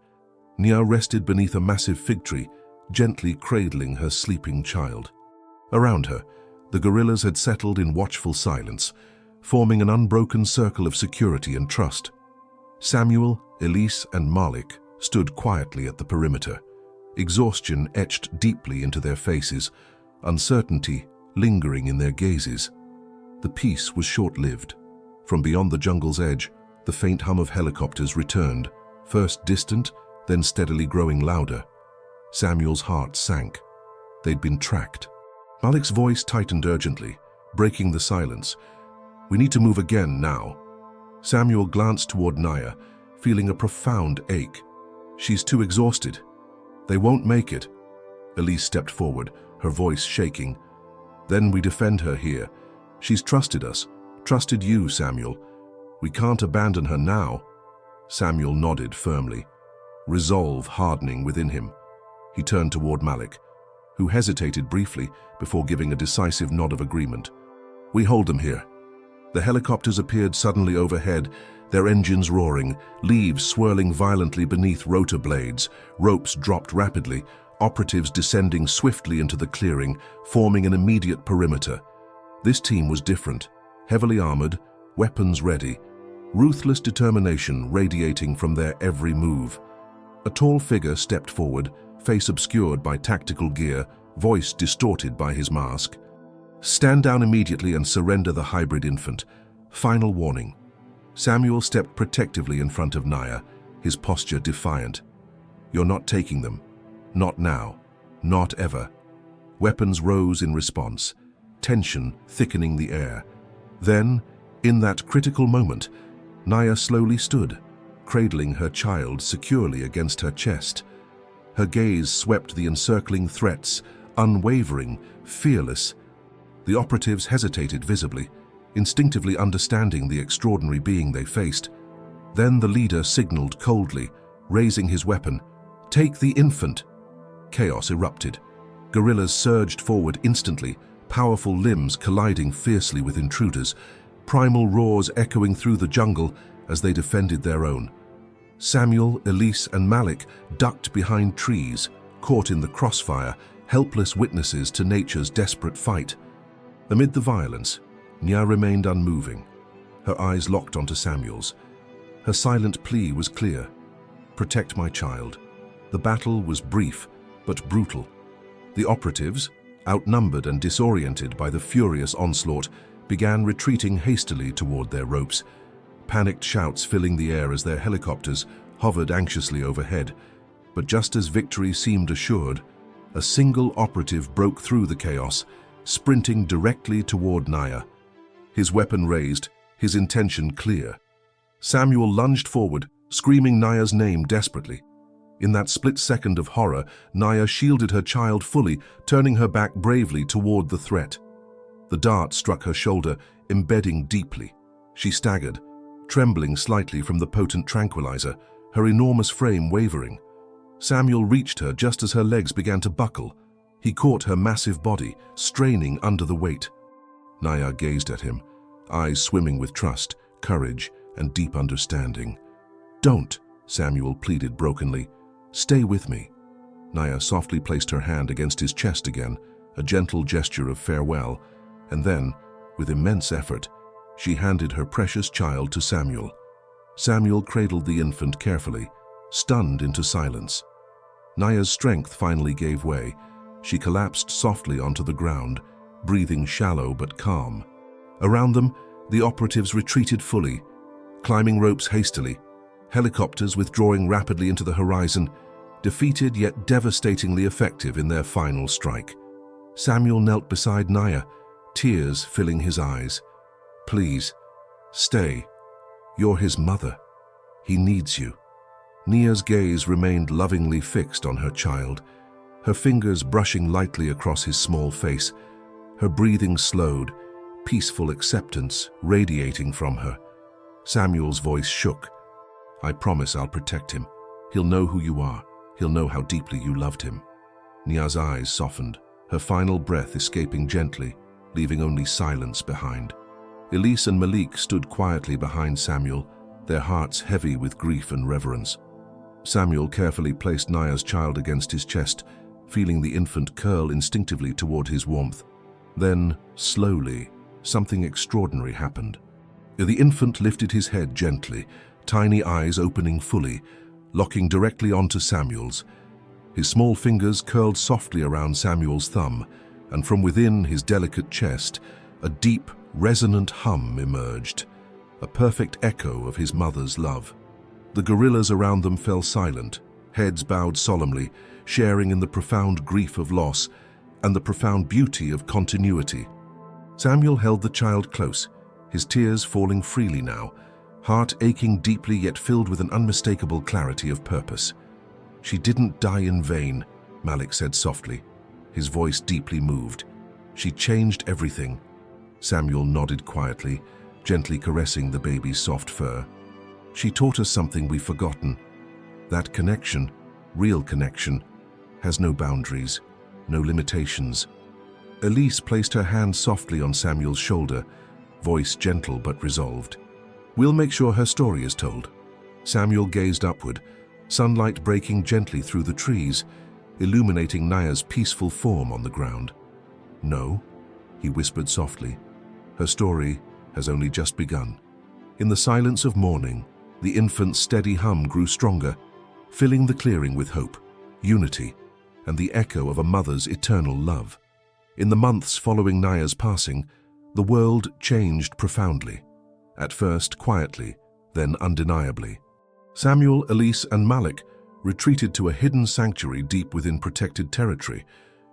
Nia rested beneath a massive fig tree, gently cradling her sleeping child. Around her, the gorillas had settled in watchful silence, forming an unbroken circle of security and trust. Samuel, Elise, and Malik stood quietly at the perimeter, exhaustion etched deeply into their faces, uncertainty lingering in their gazes. The peace was short-lived. From beyond the jungle's edge, the faint hum of helicopters returned, first distant, then steadily growing louder. Samuel's heart sank. They'd been tracked. Malik's voice tightened urgently, breaking the silence. "We need to move again now." Samuel glanced toward Naya, feeling a profound ache. "She's too exhausted. They won't make it." Elise stepped forward, her voice shaking. "Then we defend her here. She's trusted us, trusted you, Samuel. We can't abandon her now." Samuel nodded firmly, resolve hardening within him. He turned toward Malik, who hesitated briefly before giving a decisive nod of agreement. "We hold them here." The helicopters appeared suddenly overhead, their engines roaring, leaves swirling violently beneath rotor blades, ropes dropped rapidly, operatives descending swiftly into the clearing, forming an immediate perimeter. This team was different, heavily armored, weapons ready, ruthless determination radiating from their every move. A tall figure stepped forward, face obscured by tactical gear, voice distorted by his mask. "Stand down immediately and surrender the hybrid infant. Final warning." Samuel stepped protectively in front of Naya, his posture defiant. "You're not taking them. Not now. Not ever." Weapons rose in response, tension thickening the air. Then, in that critical moment, Naya slowly stood, cradling her child securely against her chest. Her gaze swept the encircling threats, unwavering, fearless. The operatives hesitated visibly, instinctively understanding the extraordinary being they faced. Then the leader signaled coldly, raising his weapon. "Take the infant!" Chaos erupted. Guerrillas surged forward instantly, powerful limbs colliding fiercely with intruders, primal roars echoing through the jungle as they defended their own. Samuel, Elise, and Malik ducked behind trees, caught in the crossfire, helpless witnesses to nature's desperate fight. Amid the violence, Nya remained unmoving, her eyes locked onto Samuel's. Her silent plea was clear: "Protect my child." The battle was brief, but brutal. The operatives, outnumbered and disoriented by the furious onslaught, began retreating hastily toward their ropes, panicked shouts filling the air as their helicopters hovered anxiously overhead. But just as victory seemed assured, a single operative broke through the chaos, sprinting directly toward Naya. His weapon raised, his intention clear. Samuel lunged forward, screaming Naya's name desperately. In that split second of horror, Naya shielded her child fully, turning her back bravely toward the threat. The dart struck her shoulder, embedding deeply. She staggered, trembling slightly from the potent tranquilizer, her enormous frame wavering. Samuel reached her just as her legs began to buckle. He caught her massive body, straining under the weight. Naya gazed at him, eyes swimming with trust, courage, and deep understanding. "Don't," Samuel pleaded brokenly. "Stay with me." Naya softly placed her hand against his chest again, a gentle gesture of farewell, and then, with immense effort, she handed her precious child to Samuel. Samuel cradled the infant carefully, stunned into silence. Naya's strength finally gave way. She collapsed softly onto the ground, breathing shallow but calm. Around them, the operatives retreated fully, climbing ropes hastily, helicopters withdrawing rapidly into the horizon, defeated yet devastatingly effective in their final strike. Samuel knelt beside Naya, tears filling his eyes. "Please, stay. You're his mother. He needs you." Nia's gaze remained lovingly fixed on her child, her fingers brushing lightly across his small face. Her breathing slowed, peaceful acceptance radiating from her. Samuel's voice shook. "I promise I'll protect him. He'll know who you are. He'll know how deeply you loved him." Nia's eyes softened, her final breath escaping gently, leaving only silence behind. Elise and Malik stood quietly behind Samuel, their hearts heavy with grief and reverence. Samuel carefully placed Naya's child against his chest, feeling the infant curl instinctively toward his warmth. Then, slowly, something extraordinary happened. The infant lifted his head gently, tiny eyes opening fully, locking directly onto Samuel's. His small fingers curled softly around Samuel's thumb, and from within his delicate chest, a deep, resonant hum emerged, a perfect echo of his mother's love. The gorillas around them fell silent, heads bowed solemnly, sharing in the profound grief of loss and the profound beauty of continuity. Samuel held the child close, his tears falling freely now, heart aching deeply yet filled with an unmistakable clarity of purpose. "She didn't die in vain," Malik said softly, his voice deeply moved. "She changed everything." Samuel nodded quietly, gently caressing the baby's soft fur. "She taught us something we've forgotten. That connection, real connection, has no boundaries, no limitations." Elise placed her hand softly on Samuel's shoulder, voice gentle but resolved. "We'll make sure her story is told." Samuel gazed upward, sunlight breaking gently through the trees, illuminating Naya's peaceful form on the ground. "No," he whispered softly, "her story has only just begun." In the silence of morning, the infant's steady hum grew stronger, filling the clearing with hope, unity, and the echo of a mother's eternal love. In the months following Naya's passing, the world changed profoundly. At first quietly, then undeniably. Samuel, Elise, and Malik retreated to a hidden sanctuary deep within protected territory,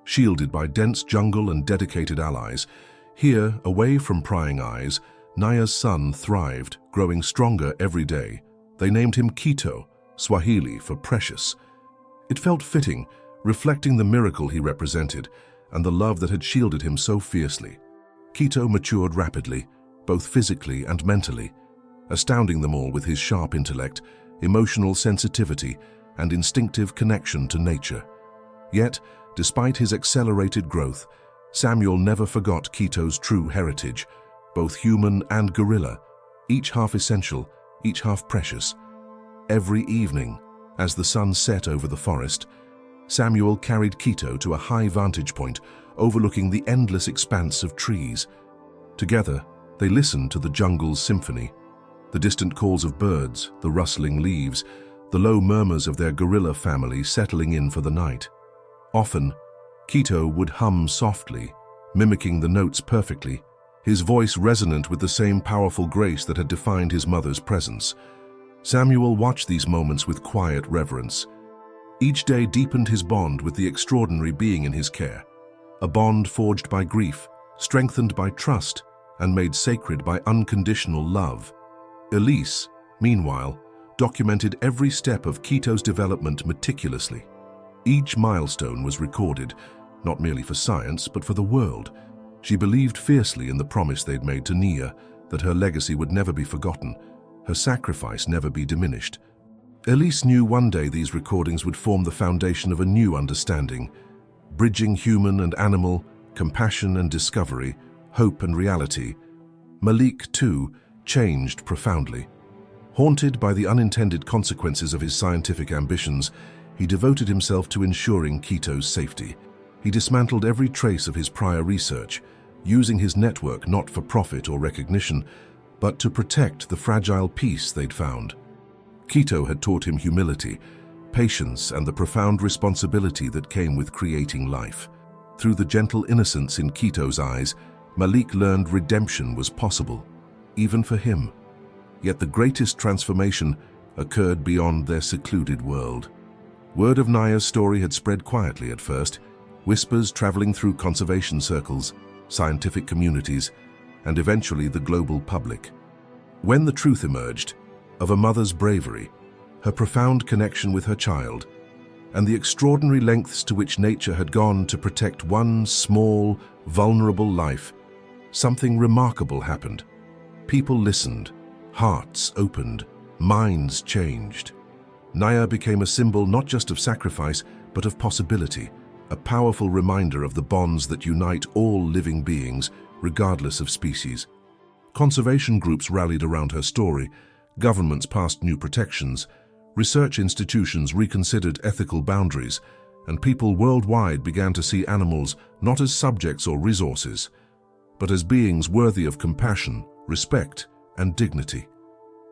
shielded by dense jungle and dedicated allies. Here, away from prying eyes, Naya's son thrived, growing stronger every day. They named him Kito, Swahili for precious. It felt fitting, reflecting the miracle he represented and the love that had shielded him so fiercely. Kito matured rapidly, both physically and mentally, astounding them all with his sharp intellect, emotional sensitivity, and instinctive connection to nature. Yet, despite his accelerated growth, Samuel never forgot Kito's true heritage, both human and gorilla, each half essential, each half precious. Every evening, as the sun set over the forest, Samuel carried Kito to a high vantage point overlooking the endless expanse of trees. Together, they listened to the jungle's symphony, the distant calls of birds, the rustling leaves, the low murmurs of their gorilla family settling in for the night. Often, Kito would hum softly, mimicking the notes perfectly, his voice resonant with the same powerful grace that had defined his mother's presence. Samuel watched these moments with quiet reverence. Each day deepened his bond with the extraordinary being in his care, a bond forged by grief, strengthened by trust, and made sacred by unconditional love. Elise, meanwhile, documented every step of Kito's development meticulously. Each milestone was recorded, not merely for science, but for the world. She believed fiercely in the promise they'd made to Nia, that her legacy would never be forgotten, her sacrifice never be diminished. Elise knew one day these recordings would form the foundation of a new understanding, bridging human and animal, compassion and discovery, hope and reality. Malik, too, changed profoundly. Haunted by the unintended consequences of his scientific ambitions, he devoted himself to ensuring Kito's safety. He dismantled every trace of his prior research, using his network not for profit or recognition, but to protect the fragile peace they'd found. Kito had taught him humility, patience, and the profound responsibility that came with creating life. Through the gentle innocence in Kito's eyes, Malik learned redemption was possible, even for him. Yet the greatest transformation occurred beyond their secluded world. Word of Naya's story had spread quietly at first, whispers traveling through conservation circles, scientific communities, and eventually the global public. When the truth emerged, of a mother's bravery, her profound connection with her child, and the extraordinary lengths to which nature had gone to protect one small, vulnerable life, something remarkable happened. People listened, hearts opened, minds changed. Naya became a symbol not just of sacrifice, but of possibility, a powerful reminder of the bonds that unite all living beings, regardless of species. Conservation groups rallied around her story, governments passed new protections, research institutions reconsidered ethical boundaries, and people worldwide began to see animals not as subjects or resources, but as beings worthy of compassion, respect, and dignity.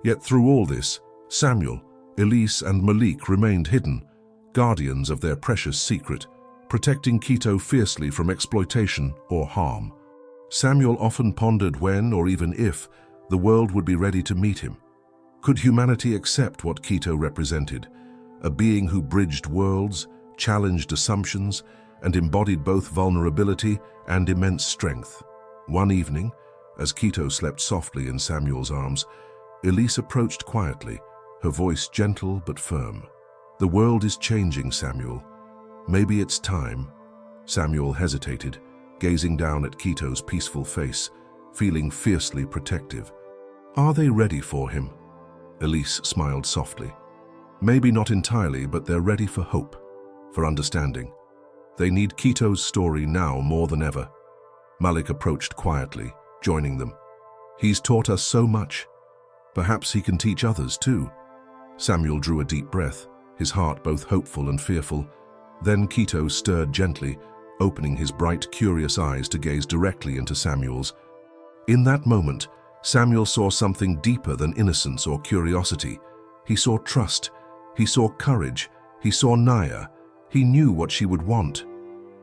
Yet through all this, Samuel, Elise, and Malik remained hidden, guardians of their precious secret, protecting Quito fiercely from exploitation or harm. Samuel often pondered when, or even if, the world would be ready to meet him. Could humanity accept what Quito represented? A being who bridged worlds, challenged assumptions, and embodied both vulnerability and immense strength. One evening, as Quito slept softly in Samuel's arms, Elise approached quietly, her voice gentle but firm. "The world is changing, Samuel. Maybe it's time." Samuel hesitated, gazing down at Quito's peaceful face, feeling fiercely protective. "Are they ready for him?" Elise smiled softly. "Maybe not entirely, but they're ready for hope, for understanding. They need Quito's story now more than ever." Malik approached quietly, joining them. "He's taught us so much. Perhaps he can teach others too." Samuel drew a deep breath, his heart both hopeful and fearful. Then Quito stirred gently, opening his bright, curious eyes to gaze directly into Samuel's. In that moment, Samuel saw something deeper than innocence or curiosity. He saw trust, he saw courage, he saw Naya. He knew what she would want.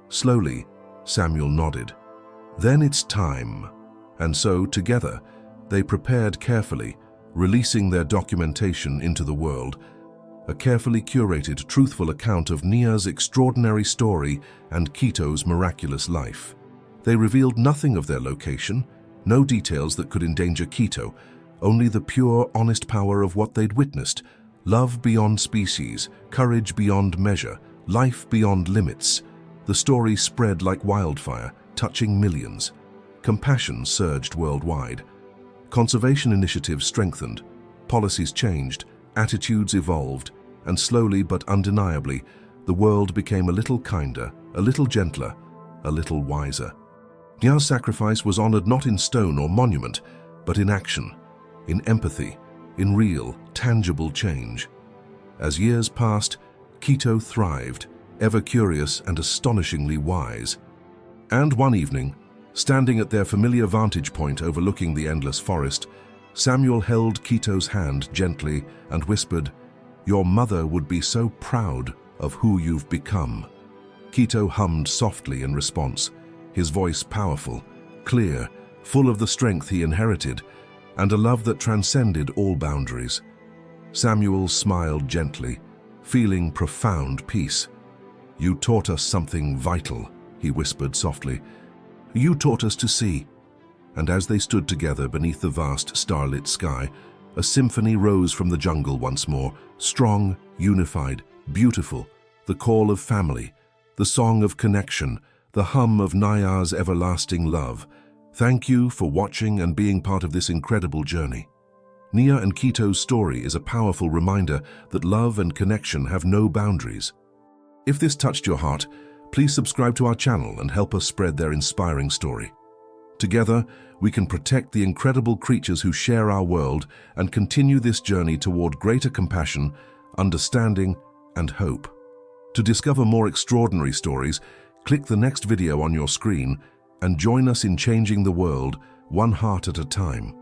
Slowly, Samuel nodded. "Then it's time." And so, together, they prepared carefully, releasing their documentation into the world. A carefully curated, truthful account of Nia's extraordinary story and Quito's miraculous life. They revealed nothing of their location, no details that could endanger Quito, only the pure, honest power of what they'd witnessed. Love beyond species, courage beyond measure, life beyond limits. The story spread like wildfire, touching millions. Compassion surged worldwide. Conservation initiatives strengthened, policies changed, attitudes evolved, and slowly but undeniably, the world became a little kinder, a little gentler, a little wiser. Nia's sacrifice was honored not in stone or monument, but in action, in empathy, in real, tangible change. As years passed, Quito thrived, ever curious and astonishingly wise. And one evening, standing at their familiar vantage point overlooking the endless forest, Samuel held Quito's hand gently and whispered, "Your mother would be so proud of who you've become." Quito hummed softly in response, his voice powerful, clear, full of the strength he inherited, and a love that transcended all boundaries. Samuel smiled gently, feeling profound peace. "You taught us something vital," he whispered softly. "You taught us to see." And as they stood together beneath the vast starlit sky, a symphony rose from the jungle once more, strong, unified, beautiful, the call of family, the song of connection, the hum of Naya's everlasting love. Thank you for watching and being part of this incredible journey. Nia and Quito's story is a powerful reminder that love and connection have no boundaries. If this touched your heart, please subscribe to our channel and help us spread their inspiring story. Together, we can protect the incredible creatures who share our world and continue this journey toward greater compassion, understanding, and hope. To discover more extraordinary stories, click the next video on your screen and join us in changing the world one heart at a time.